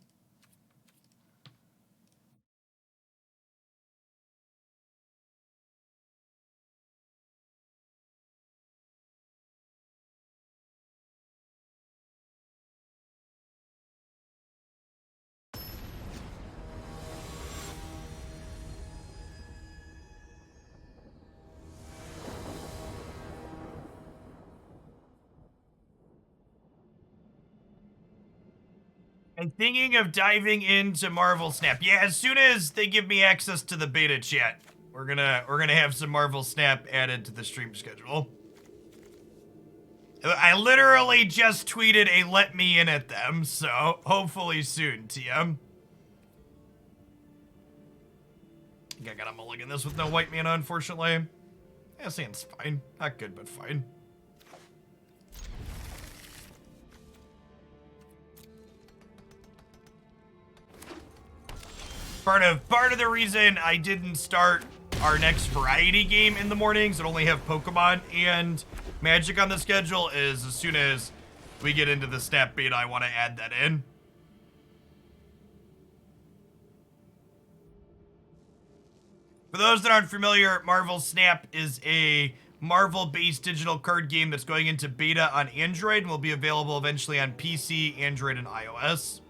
I'm thinking of diving into Marvel Snap. Yeah, as soon as they give me access to the beta chat, we're gonna have some Marvel Snap added to the stream schedule. I literally just tweeted a let me in at them, so hopefully soon, TM. I think I gotta mulligan this with no white mana, unfortunately. Yeah, Sand's fine. Not good, but fine. Part of the reason I didn't start our next variety game in the mornings and only have Pokemon and Magic on the schedule is as soon as we get into the Snap beta, I want to add that in. For those that aren't familiar, Marvel Snap is a Marvel-based digital card game that's going into beta on Android and will be available eventually on PC, Android, and iOS.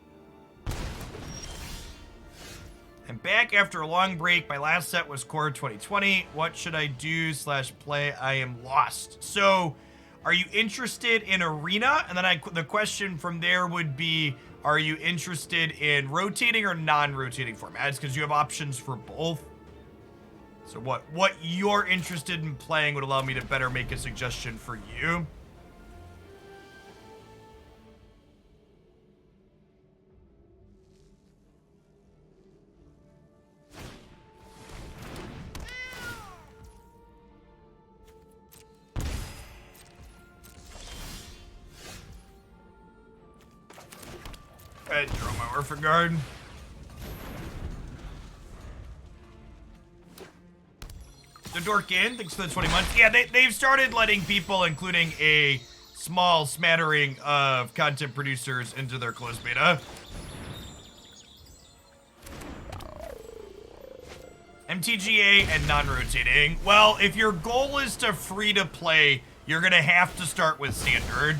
I'm back after a long break. My last set was Core 2020. What should I do / play? I am lost. So, are you interested in Arena? And then the question from there would be, are you interested in rotating or non-rotating formats? Because you have options for both. So what you're interested in playing would allow me to better make a suggestion for you. Go ahead and draw my Orphanguard. The Dorkin, thanks for the 20 months. Yeah, they've started letting people, including a small smattering of content producers, into their closed beta. MTGA and non-rotating. Well, if your goal is to free-to-play, you're going to have to start with Standard.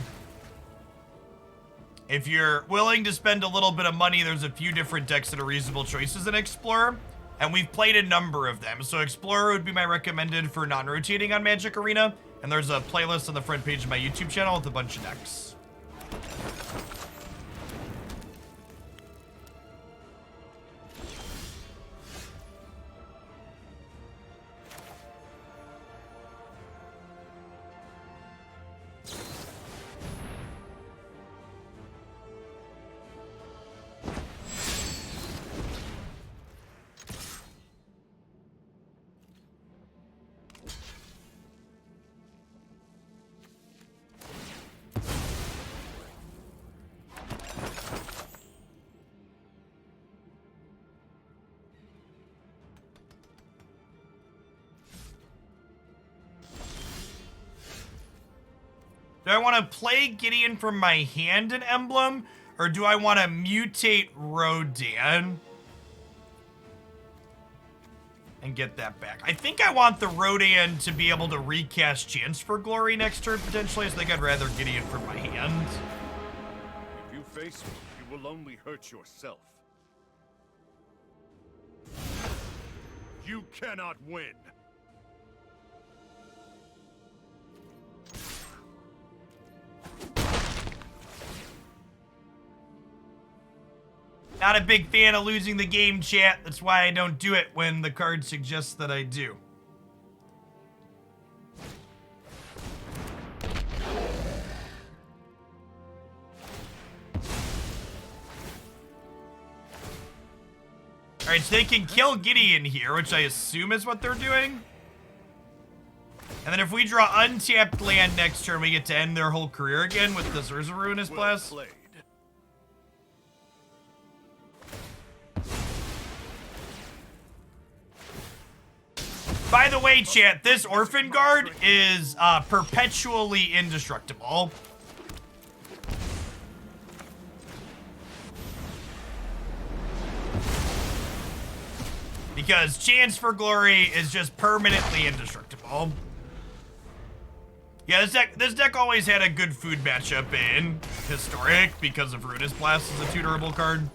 If you're willing to spend a little bit of money, there's a few different decks that are reasonable choices in Explorer. And we've played a number of them. So Explorer would be my recommended for non-rotating on Magic Arena. And there's a playlist on the front page of my YouTube channel with a bunch of decks. Do I want to play Gideon from my hand in Emblem, or do I want to mutate Rodan and get that back? I think I want the Rodan to be able to recast Chance for Glory next turn, potentially, so I think I'd rather Gideon from my hand. If you face me, you will only hurt yourself. You cannot win. Not a big fan of losing the game, chat. That's why I don't do it when the card suggests that I do. Alright, so they can kill Gideon here, which I assume is what they're doing. And then if we draw untapped land next turn, we get to end their whole career again with this Urza Ruinous Blast. Well played. By the way, chat, this Orphanguard is perpetually indestructible. Because Chance for Glory is just permanently indestructible. Yeah, this deck always had a good food matchup in Historic because of Ruinous Blast as a 2 durable card.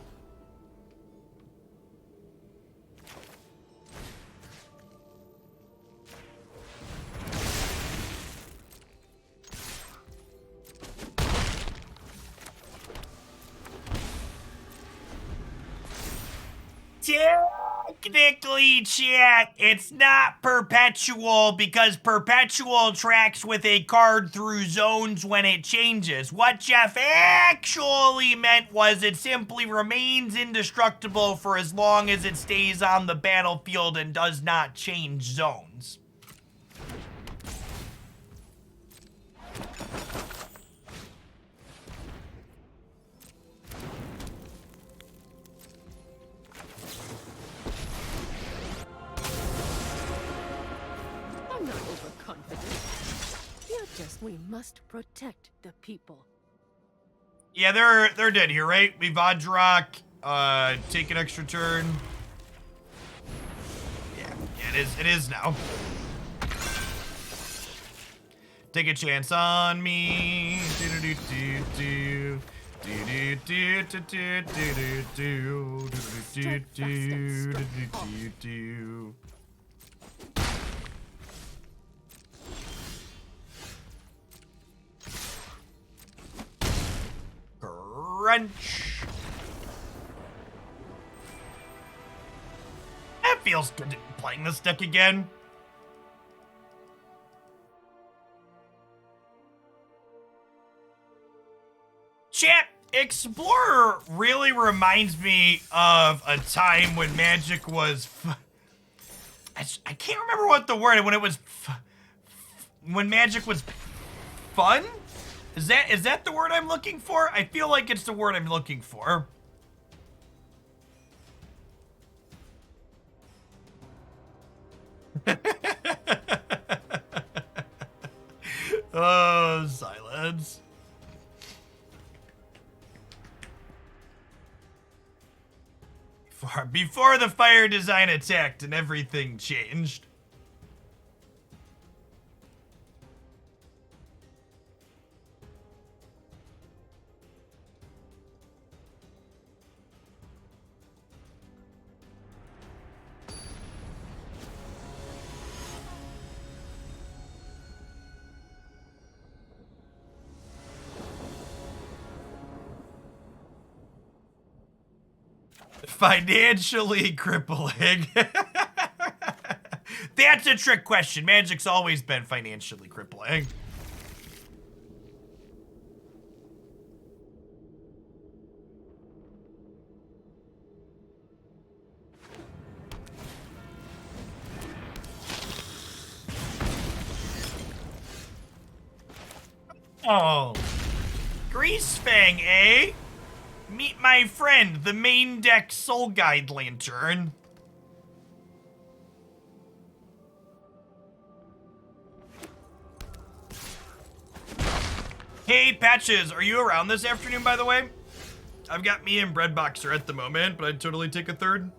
Technically, chat, it's not perpetual because perpetual tracks with a card through zones when it changes. What Jeff actually meant was it simply remains indestructible for as long as it stays on the battlefield and does not change zones. I'm not overconfident. You're just, we must protect the people. Yeah, they're dead here, right? We Vadrok, take an extra turn. Yeah, it is now. Take a chance on me. Crunch. That feels good playing this deck again. Chat, Explorer really reminds me of a time when Magic was I can't remember what the word, when it was when Magic was fun? Is that the word I'm looking for? I feel like it's the word I'm looking for. Oh, silence. Before the fire design attacked and everything changed. Financially crippling. That's a trick question. Magic's always been financially crippling. Oh. Greasefang, eh? Meet my friend, the main deck Soul Guide Lantern. Hey, Patches, are you around this afternoon, by the way? I've got me and Breadboxer at the moment, but I'd totally take a third.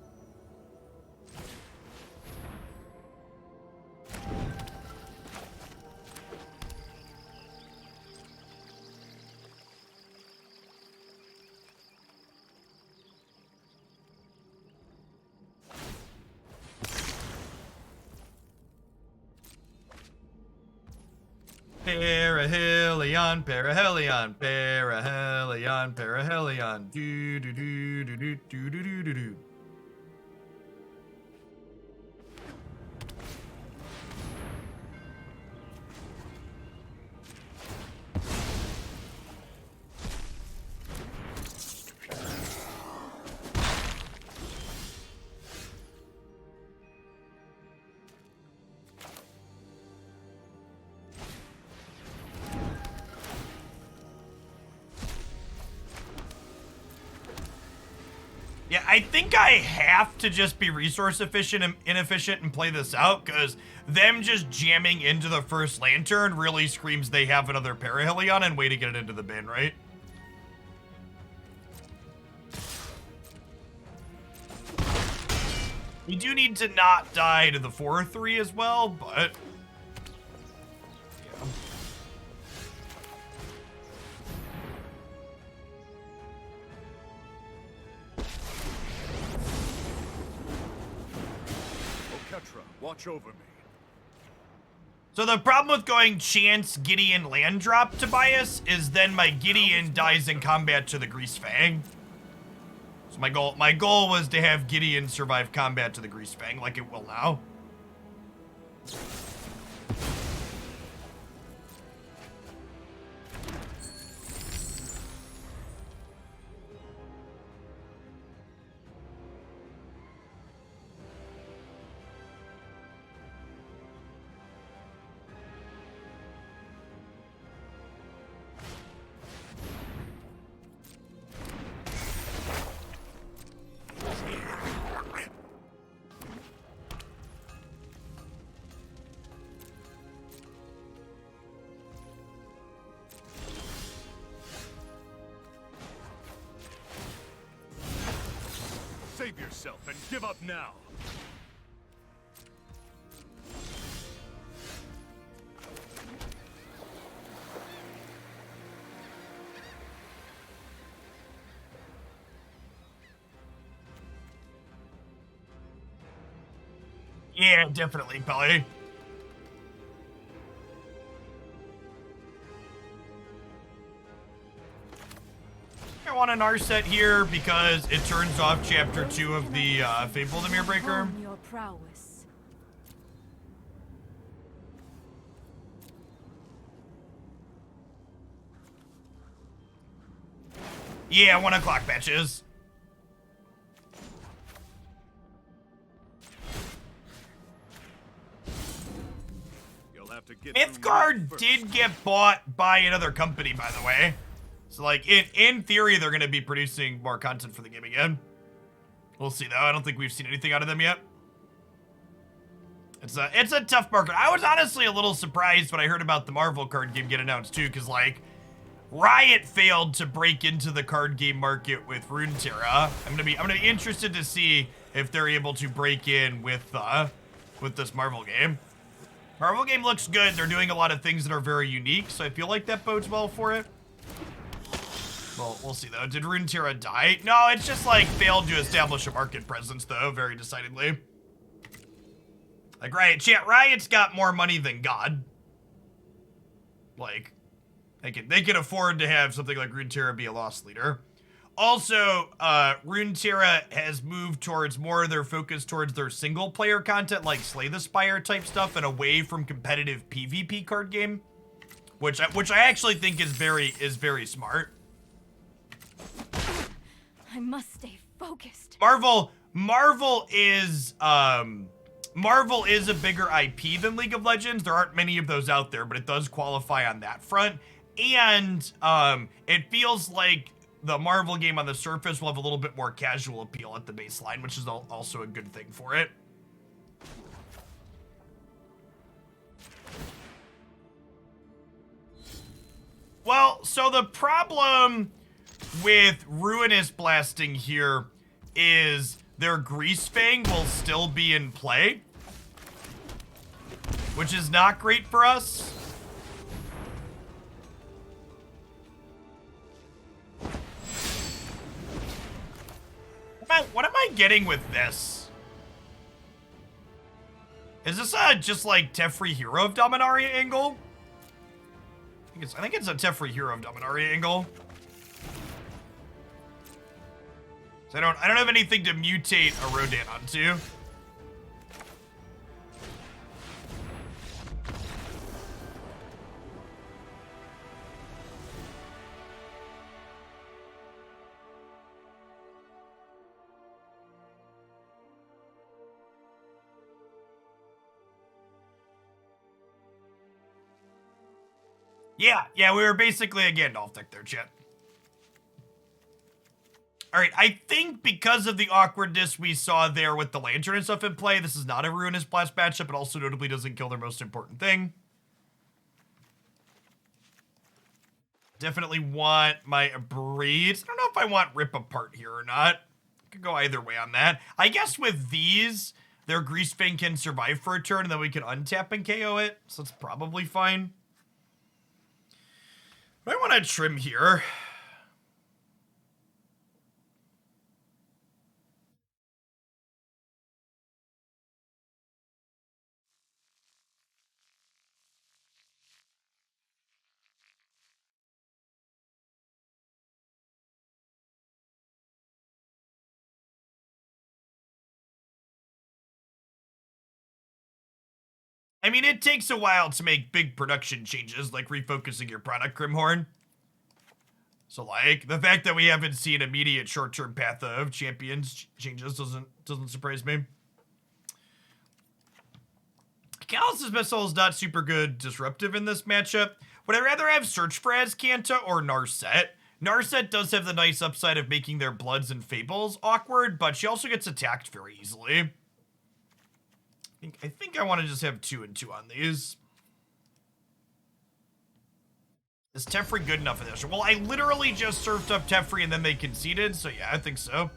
Perihelion, perihelion, perihelion, perihelion. Do do do do do do do do do. Yeah, I think I have to just be resource efficient and inefficient and play this out, because them just jamming into the first lantern really screams they have another Perihelion and way to get it into the bin, right? We do need to not die to the 4/3 as well, but... yeah. Watch over me. So the problem with going Chance Gideon land drop to bias is then my Gideon dies in combat to the Greasefang. So my goal was to have Gideon survive combat to the Greasefang, like it will now. Save yourself and give up now. Yeah, definitely, Pelly. I want an Narset here because it turns off chapter 2 of the Fable the Mirror Your prowess. Yeah, 1 o'clock batches. You'll have to get Mythgard did get bought by another company, by the way. So, like, in theory, they're going to be producing more content for the game again. We'll see, though. I don't think we've seen anything out of them yet. It's a tough market. I was honestly a little surprised when I heard about the Marvel card game get announced, too, because, like, Riot failed to break into the card game market with Runeterra. I'm gonna be interested to see if they're able to break in with this Marvel game. Marvel game looks good. They're doing a lot of things that are very unique, so I feel like that bodes well for it. Well, we'll see, though. Did Runeterra die? No, it's just, like, failed to establish a market presence, though, very decidedly. Like, Riot's got more money than God. Like, they can afford to have something like Runeterra be a loss leader. Also, Runeterra has moved towards more of their focus towards their single-player content, like Slay the Spire type stuff, and away from competitive PvP card game, which I actually think is very smart. I must stay focused. Marvel is a bigger IP than League of Legends. There aren't many of those out there, but it does qualify on that front. And it feels like the Marvel game on the surface will have a little bit more casual appeal at the baseline, which is also a good thing for it. Well, so the problem with Ruinous blasting here is their Greasefang will still be in play, which is not great for us. What am I getting with this? Is this just like Teferi Hero of Dominaria angle? I think it's a Teferi Hero of Dominaria angle. So I don't have anything to mutate a Rodan onto. Yeah, we were basically a Gandalf deck there, chat. Alright, I think because of the awkwardness we saw there with the Lantern and stuff in play, this is not a Ruinous Blast matchup. It also notably doesn't kill their most important thing. Definitely want my Abrade. I don't know if I want Rip Apart here or not. Could go either way on that. I guess with these, their Greasefang can survive for a turn, and then we can untap and KO it. So it's probably fine. But I want to trim here. I mean, it takes a while to make big production changes, like refocusing your product, Grimhorn. So, like, the fact that we haven't seen immediate short-term path of champions changes doesn't surprise me. Callous Dismissal is not super good disruptive in this matchup. Would I rather have Search for Azcanta or Narset? Narset does have the nice upside of making their Bloods and Fables awkward, but she also gets attacked very easily. I think I want to just have 2 and 2 on these. Is Teferi good enough for this? Well, I literally just surfed up Teferi and then they conceded, so yeah, I think so.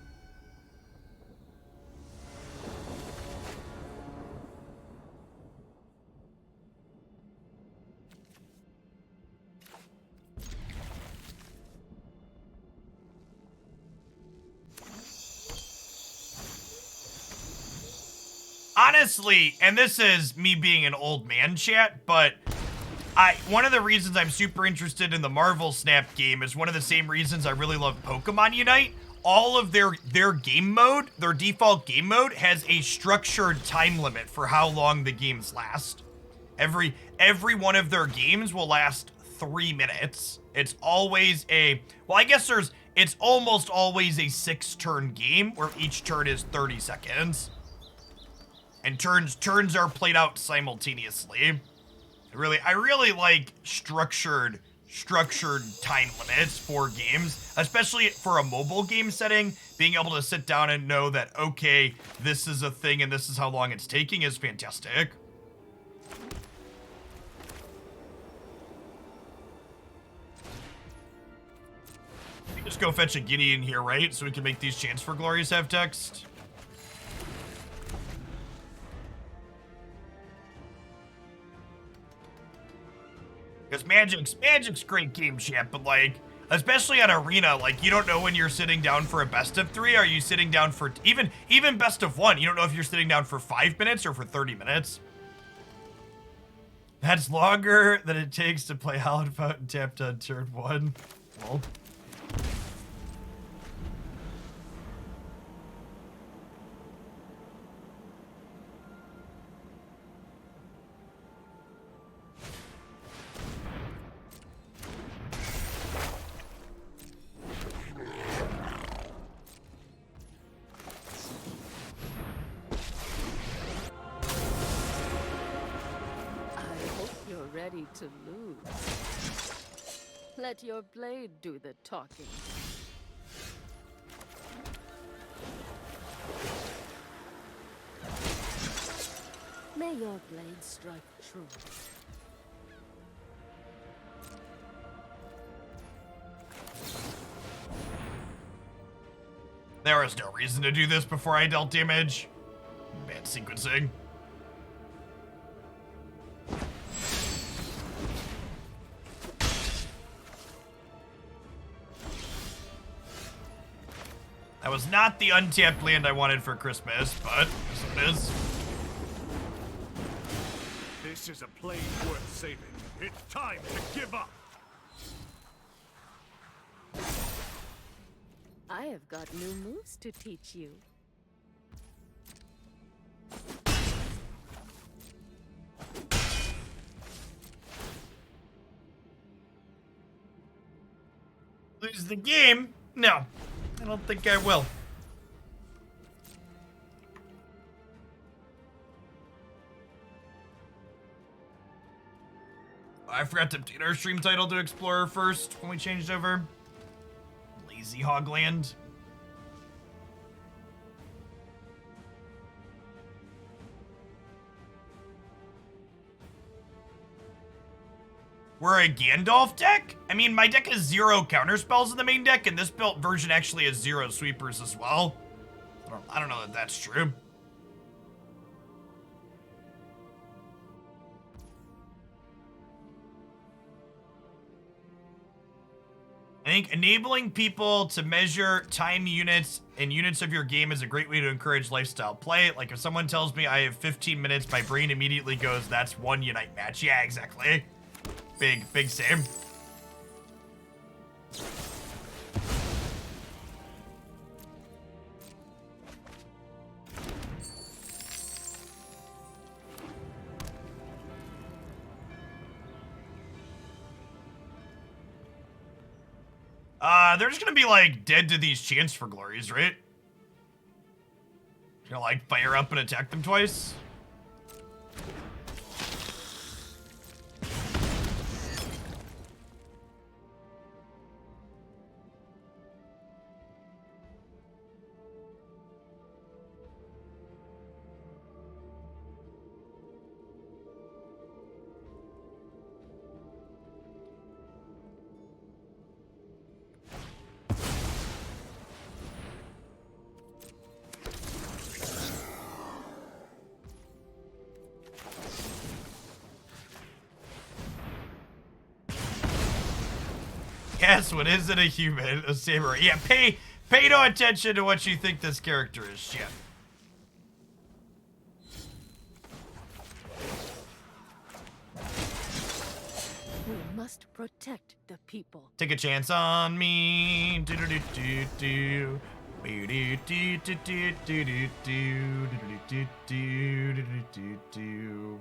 Honestly, and this is me being an old man chat, but one of the reasons I'm super interested in the Marvel Snap game is one of the same reasons I really love Pokemon Unite. All of their game mode, their default game mode, has a structured time limit for how long the games last. Every one of their games will last 3 minutes. It's always it's almost always a 6-turn game where each turn is 30 seconds. And turns are played out simultaneously. I really like structured time limits for games, especially for a mobile game setting. Being able to sit down and know that, okay, this is a thing and this is how long it's taking is fantastic. Just go fetch a Gideon here, right? So we can make these Chants for Glories have text. Because Magic's great game chat, but like, especially on Arena, like you don't know when you're sitting down for a best of 3. Are you sitting down for even best of 1? You don't know if you're sitting down for 5 minutes or for 30 minutes. That's longer than it takes to play Hallowed Fountain tapped on turn 1. Well. Ready to lose. Let your blade do the talking. May your blade strike true. There is no reason to do this before I dealt damage. Bad sequencing. That was not the untapped land I wanted for Christmas, but this it is. This is a plane worth saving. It's time to give up. I have got new moves to teach you. Lose the game? No. I don't think I will. I forgot to update our stream title to Explorer first when we changed over. Lazy Hogland. We're a Gandalf deck? I mean, my deck has 0 counterspells in the main deck, and this built version actually has 0 sweepers as well. I don't know that that's true. I think enabling people to measure time units and units of your game is a great way to encourage lifestyle play. Like if someone tells me I have 15 minutes, my brain immediately goes, that's 1 Unite match. Yeah, exactly. Big same. they're just gonna be, like, dead to these chance for glories, right? Gonna, like, fire up and attack them twice? Yes, what is it, a human? A samurai. Yeah, pay no attention to what you think this character is. Shit. We must protect the people. Take a chance on me. Do do do do do. Do do do do do do do do do do do do.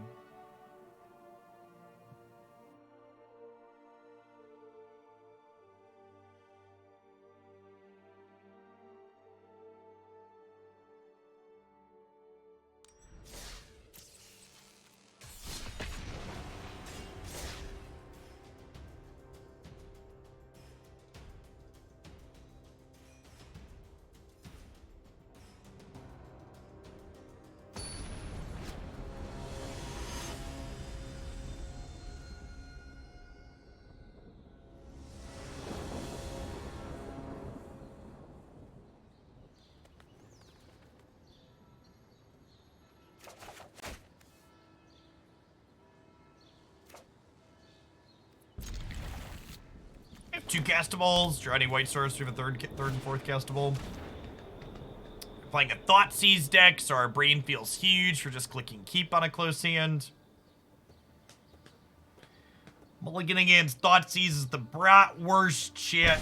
Two castables, drowning white source, we have a third and fourth castable. Playing a Thoughtseize deck, so our brain feels huge for just clicking keep on a close hand. Mulligan against Thoughtseize is the bratwurst shit.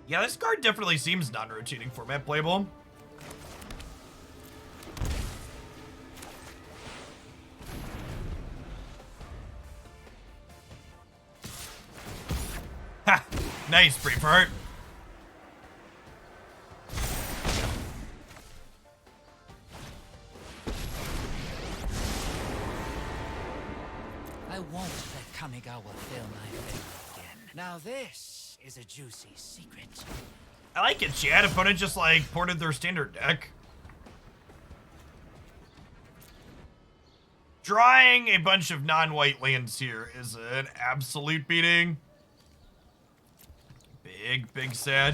Yeah, this card definitely seems non-rotating format playable. Ha! Nice, Braveheart. I won't let Kamigawa fill my finger again. Now this is a juicy secret. I like it, Chad. Opponent just, like, ported their standard deck. Drawing a bunch of non-white lands here is an absolute beating. Big sad.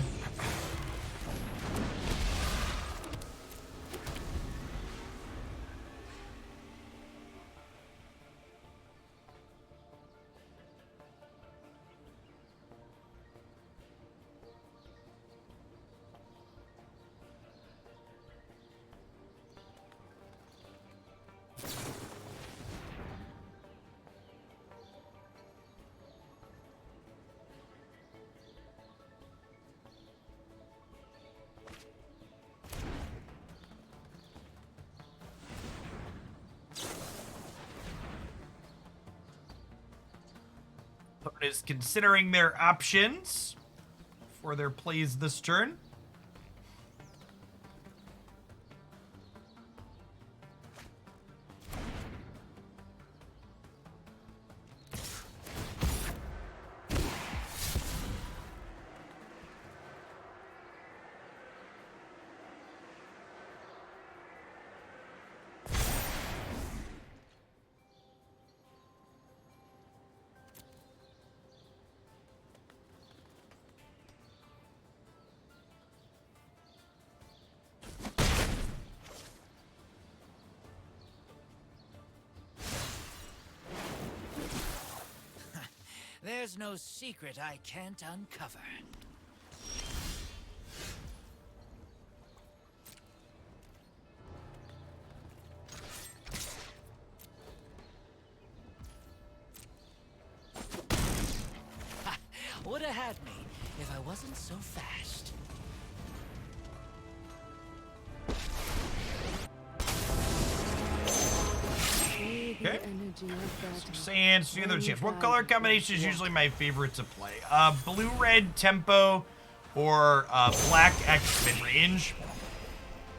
Opponent is considering their options for their plays this turn. There's no secret I can't uncover. Ha! Would have had me if I wasn't so fast. Okay. Sand, see another chance. What color combination is usually my favorite to play? Blue-red tempo or black X mid-range.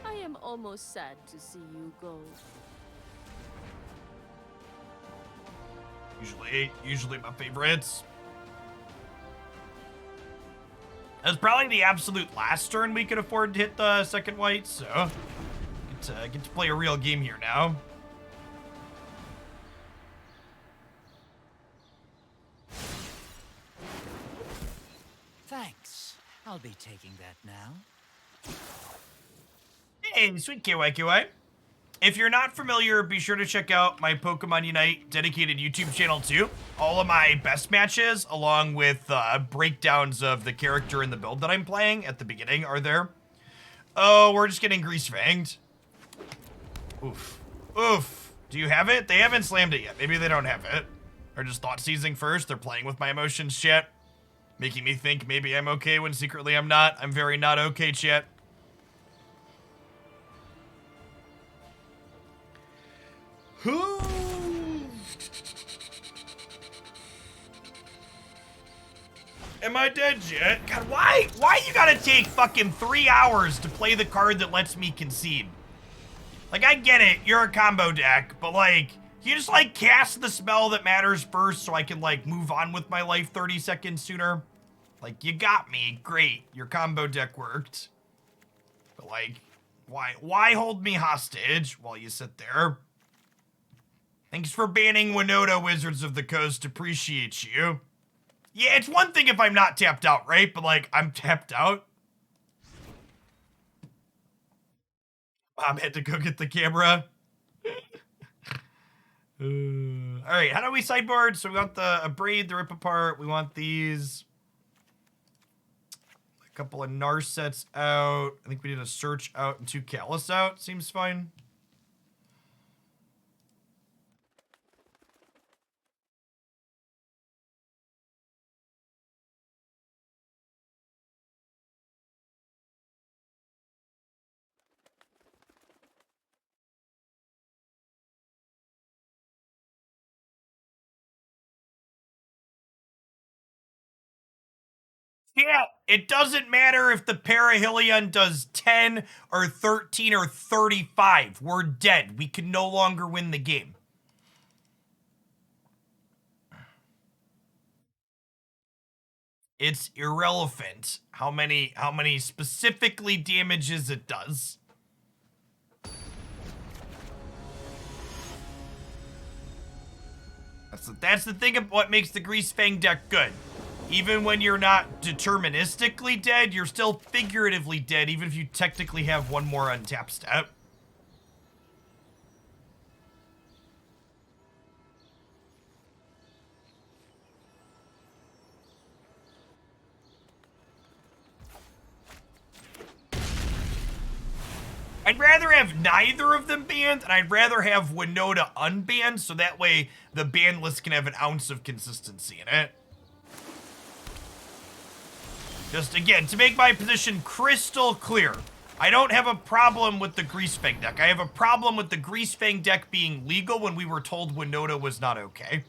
I am almost sad to see you go. Usually my favorites. That's probably the absolute last turn we could afford to hit the second white, so get to play a real game here now. Thanks. I'll be taking that now. Hey, sweet KYKY. If you're not familiar, be sure to check out my Pokemon Unite dedicated YouTube channel too. All of my best matches, along with breakdowns of the character and the build that I'm playing at the beginning, are there. Oh, we're just getting grease-fanged. Oof. Oof. Do you have it? They haven't slammed it yet. Maybe they don't have it. Or just thought seizing first. They're playing with my emotions, chat. Making me think maybe I'm okay when secretly I'm not. I'm very not okay, chat. Who? Am I dead yet? God, why you gotta take fucking 3 hours to play the card that lets me concede? Like, I get it, you're a combo deck, but like, you just like cast the spell that matters first so I can like move on with my life 30 seconds sooner? Like, you got me, great, your combo deck worked. But like, why hold me hostage while you sit there? Thanks for banning Winota, Wizards of the Coast, appreciate you. Yeah, it's one thing if I'm not tapped out, right? But like, I'm tapped out. Mom had to go get the camera. All right, how do we sideboard? So we want the Abrade, the Rip Apart. We want these. A couple of Narsets out. I think we did a Search out and 2 Callous out. Seems fine. Yeah, it doesn't matter if the Perihelion does 10 or 13 or 35. We're dead. We can no longer win the game. It's irrelevant how many specifically damages it does. That's the thing of what makes the Greasefang deck good. Even when you're not deterministically dead, you're still figuratively dead, even if you technically have one more untap step. I'd rather have neither of them banned, and I'd rather have Winota unbanned, so that way the ban list can have an ounce of consistency in it. Just, again, to make my position crystal clear, I don't have a problem with the Greasefang deck. I have a problem with the Greasefang deck being legal when we were told Winota was not okay.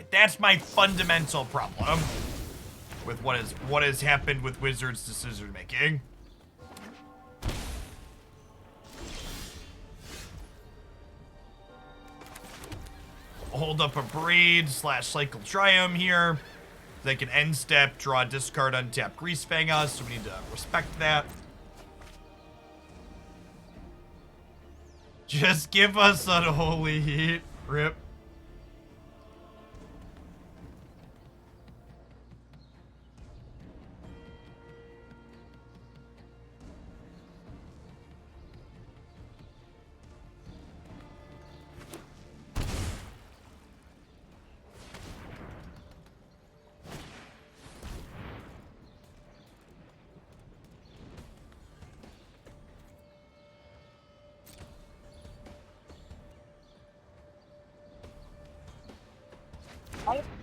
That's my fundamental problem with what has happened with Wizards' decision making. Hold up a Abrade / Cycle Triome here. They can end step, draw, discard, untap, Greasefang us, so we need to respect that. Just give us Unholy Heat. Rip.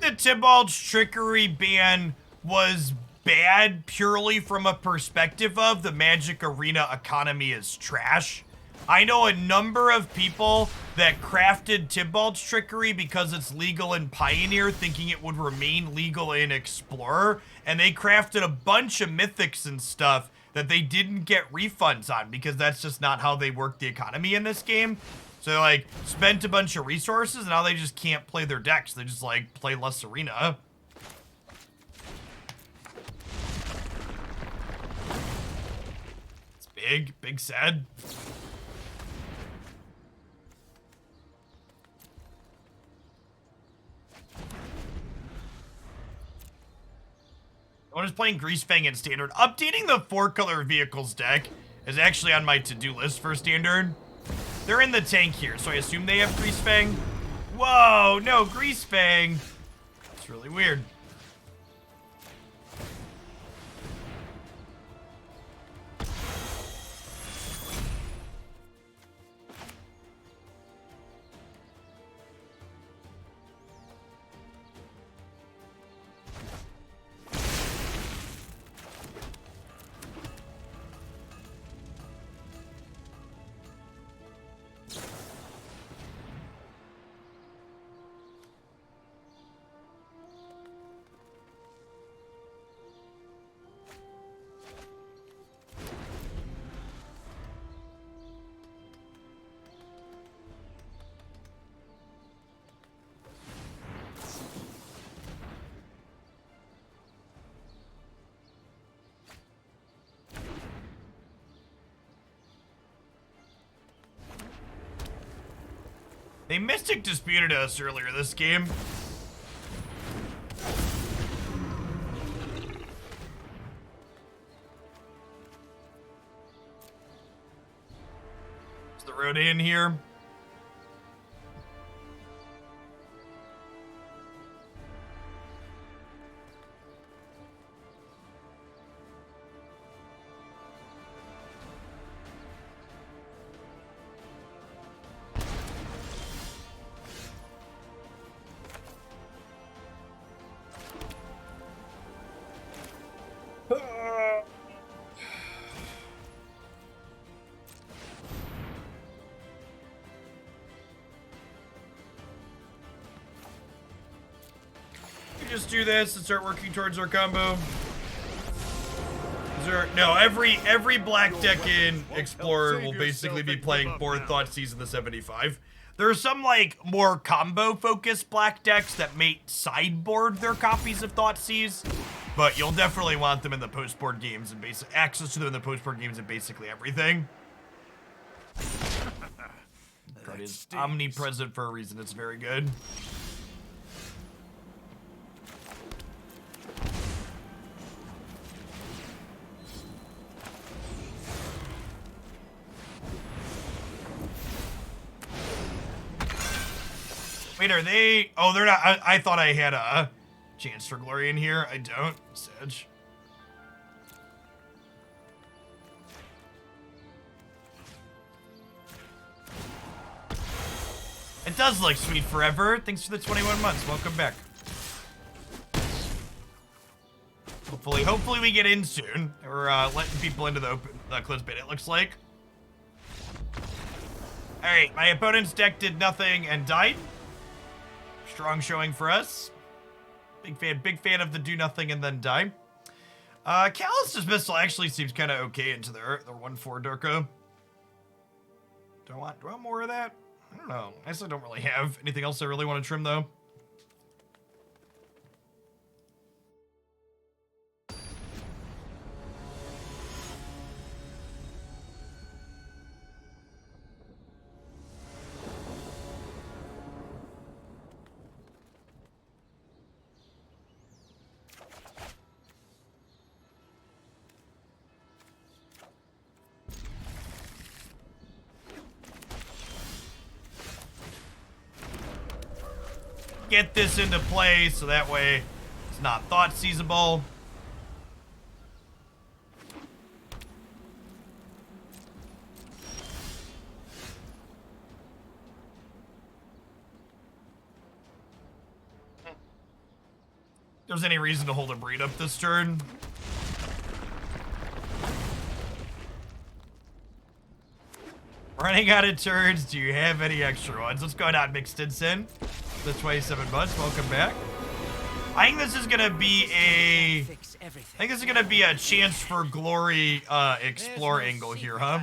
The Tybalt's Trickery ban was bad purely from a perspective of the Magic Arena economy is trash. I know a number of people that crafted Tybalt's Trickery because it's legal in Pioneer, thinking it would remain legal in Explorer, and they crafted a bunch of mythics and stuff that they didn't get refunds on because that's just not how they work the economy in this game. So they, like, spent a bunch of resources, and now they just can't play their decks. They just, like, play less Arena. It's big sad. I'm just playing Greasefang in Standard. Updating the 4-color vehicles deck is actually on my to-do list for Standard. They're in the tank here, so I assume they have Greasefang. Whoa, no, Greasefang. It's really weird. They Mystic disputed us earlier this game. Is the road in here? Just do this and start working towards our combo. No, every black deck in Explorer will basically be playing 4 Thoughtseize in the 75. There are some, like, more combo-focused black decks that may sideboard their copies of Thoughtseize, but you'll definitely want them in the post-board games and access to them in the post-board games and basically everything. Card is omnipresent for a reason. It's very good. Wait, are they? Oh, they're not. I thought I had a chance for glory in here. I don't. Sedge. It does look sweet forever. Thanks for the 21 months. Welcome back. Hopefully we get in soon. We're letting people into the open closed beta, it looks like. All right, my opponent's deck did nothing and died. Strong showing for us. Big fan of the do nothing and then die. Callous Dismissal actually seems kind of okay into their 1/4 Durko. Do I want more of that? I don't know. I still don't really have anything else I really want to trim though. Get this into play so that way it's not Thoughtseizable. there's any reason to hold a Breed up this turn. Running out of turns. Do you have any extra ones? What's going on, Mixedson? The 27 months. Welcome back. I think this is gonna be a. I think this is gonna be a chance for glory explore angle here, huh?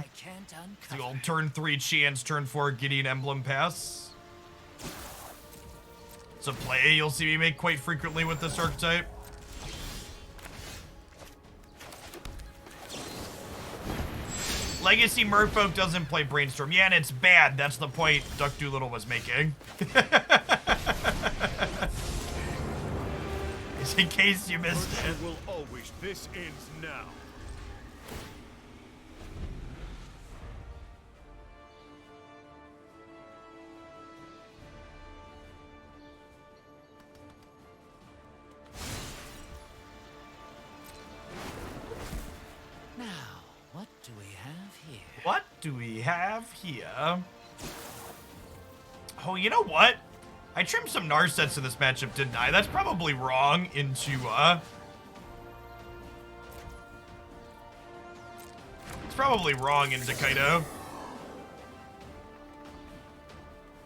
The old turn 3 chance, turn 4 Gideon Emblem Pass. It's a play you'll see me make quite frequently with this archetype. Legacy Merfolk doesn't play Brainstorm. Yeah, and it's bad. That's the point Duck Doolittle was making. Just in case you missed it. Will always. This ends now. What do we have here? What do we have here? Oh, you know what? I trimmed some Narsets in this matchup, didn't I? That's probably wrong into, It's probably wrong into Kaido.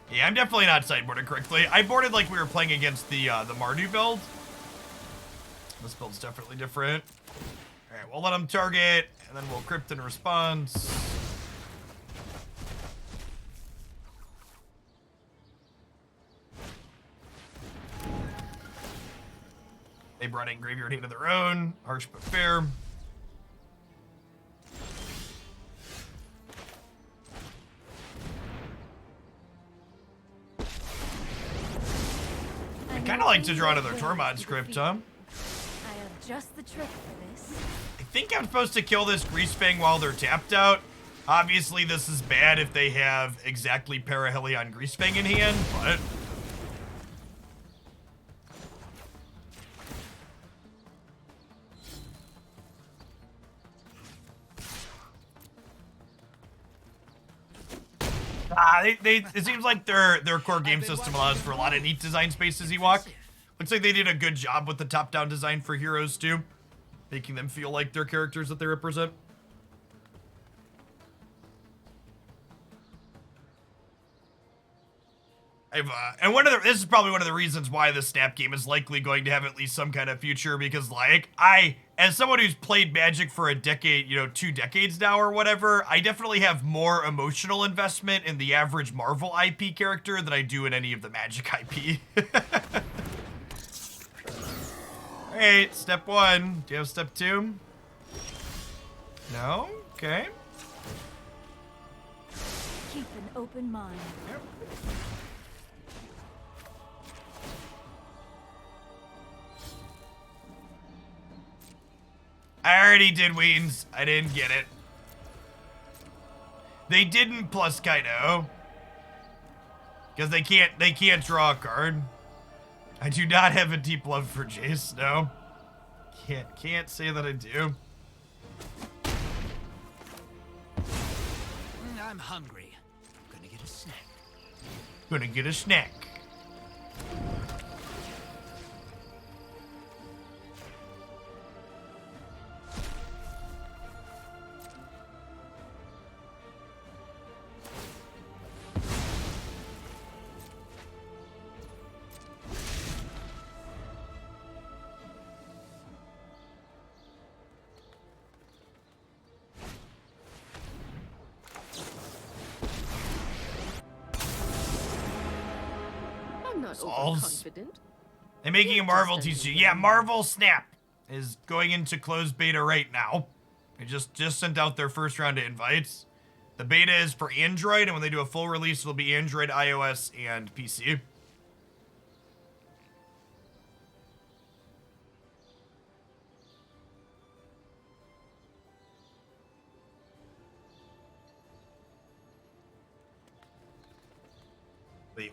Yeah, I'm definitely not sideboarded correctly. I boarded like we were playing against the Mardu build. This build's definitely different. Alright, we'll let him target, and then we'll Crypt in response. They brought in Graveyard Hate of their own. Harsh but fair. I kind of like to draw another Tormod script, huh? I have just the trick for this. I think I'm supposed to kill this Greasefang while they're tapped out. Obviously, this is bad if they have exactly Parahelion Greasefang in hand, but... it seems like their core game system allows for a lot of neat design spaces, Ewok. Looks like they did a good job with the top-down design for heroes, too. Making them feel like they're characters that they represent. And this is probably one of the reasons why the Snap game is likely going to have at least some kind of future, because, like, as someone who's played Magic for a decade, 2 decades now or whatever, I definitely have more emotional investment in the average Marvel IP character than I do in any of the Magic IP. Alright, step 1. Do you have step 2? No? Okay. Keep an open mind. Yep. I already did Weens. I didn't get it. They didn't plus Kaido. Because they can't draw a card. I do not have a deep love for Jace, no. Can't say that I do. I'm hungry. Gonna get a snack. Gonna get a snack. Confident. They're making a Marvel TCG. Yeah, Marvel Snap is going into closed beta right now. They just sent out their first round of invites. The beta is for Android, and when they do a full release, it'll be Android, iOS, and PC.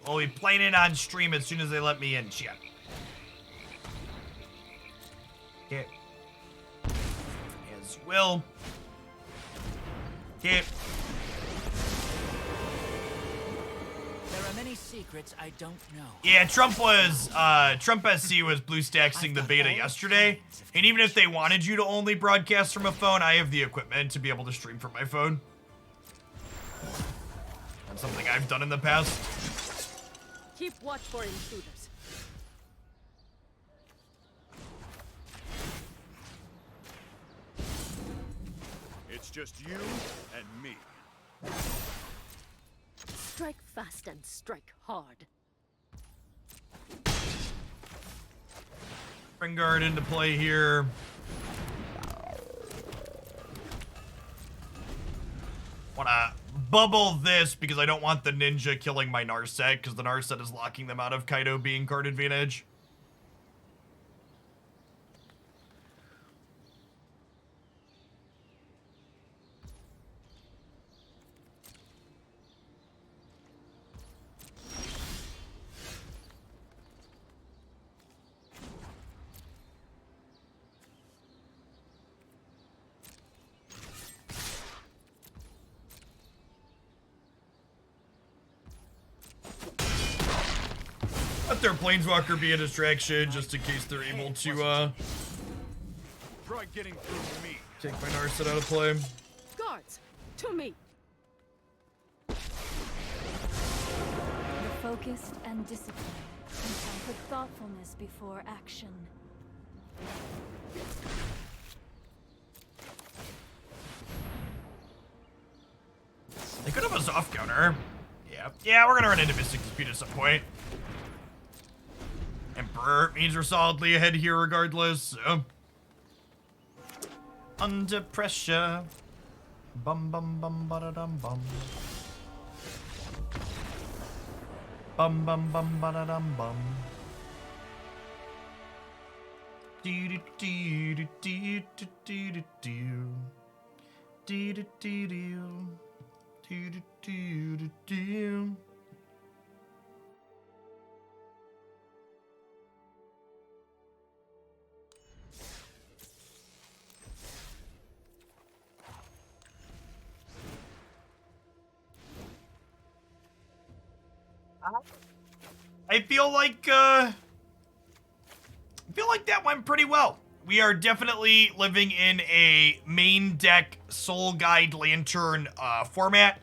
We'll be playing it on stream as soon as they let me in, chat. Okay. As will. Okay. There are Many secrets I don't know. Yeah, Trump SC was blue stacksing the beta yesterday, and even if they wanted you to only broadcast from a phone, I have the equipment to be able to stream from my phone. That's something I've done in the past. Keep watch for intruders. It's just you and me. Strike fast and strike hard. Orphanguard into play here. Wanna bubble this because I don't want the ninja killing my Narset, because the Narset is locking them out of Kaido being card advantage. Let their Planeswalker be a distraction, just in case they're able to, Try getting through me. take my Narset out of play. Guards, to me. You're focused and disciplined. And time for thoughtfulness before action. They could have a soft counter. Yeah, we're gonna run into Mystic Dispute at some point. Emperor means we're solidly ahead here regardless, so. Under pressure. Bum bum bum ba da dum bum. Bum bum bum ba da dum bum. Dee dee dee dee dee dee dee dee dee dee dee dee dee dee. I feel like that went pretty well. We are definitely living in a main deck Soul Guide Lantern format.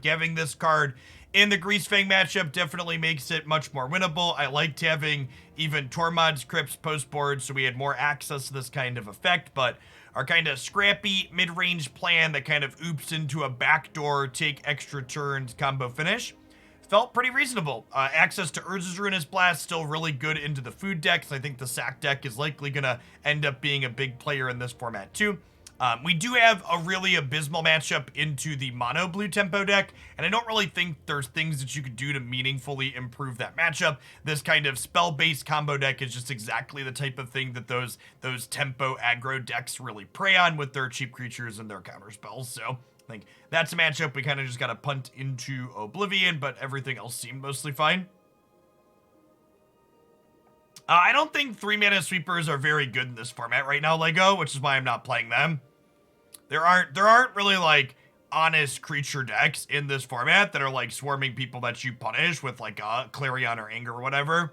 Giving this card in the Greasefang matchup definitely makes it much more winnable. I liked having even Tormod's Crypts post board, so we had more access to this kind of effect, but our kind of scrappy mid-range plan that kind of oops into a backdoor take extra turns combo finish felt pretty reasonable. Access to Urza's Ruinous Blast still really good into the food decks. I think the sack deck is likely gonna end up being a big player in this format too. We do have a really abysmal matchup into the mono blue tempo deck, and I don't really think there's things that you could do to meaningfully improve that matchup. This kind of spell-based combo deck is just exactly the type of thing that those tempo aggro decks really prey on with their cheap creatures and their counter spells, so I think that's a matchup we kind of just got to punt into oblivion, but everything else seemed mostly fine. I don't think 3-mana sweepers are very good in this format right now, Lego, which is why I'm not playing them. There aren't really like honest creature decks in this format that are like swarming people that you punish with like Clarion or Anger or whatever.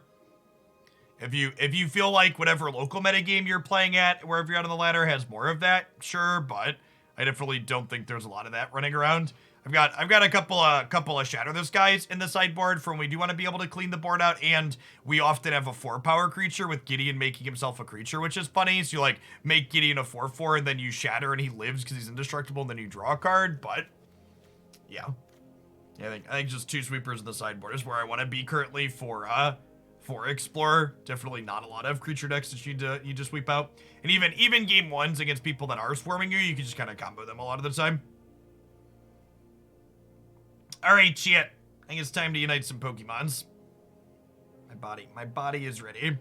If you feel like whatever local metagame you're playing at, wherever you're out on the ladder, has more of that, sure, but I definitely don't think there's a lot of that running around. I've got a couple of Shatter the Skies in the sideboard for when we do want to be able to clean the board out, and we often have a 4-power creature with Gideon making himself a creature, which is funny. So you like make Gideon a 4/4 and then you shatter and he lives because he's indestructible, and then you draw a card. But yeah, I think just 2 sweepers in the sideboard is where I want to be currently for Explorer. Definitely not a lot of creature decks that you need to sweep out, and even game 1s against people that are swarming you can just kind of combo them a lot of the time. Alright, shit. I think it's time to unite some Pokemons. My body is ready.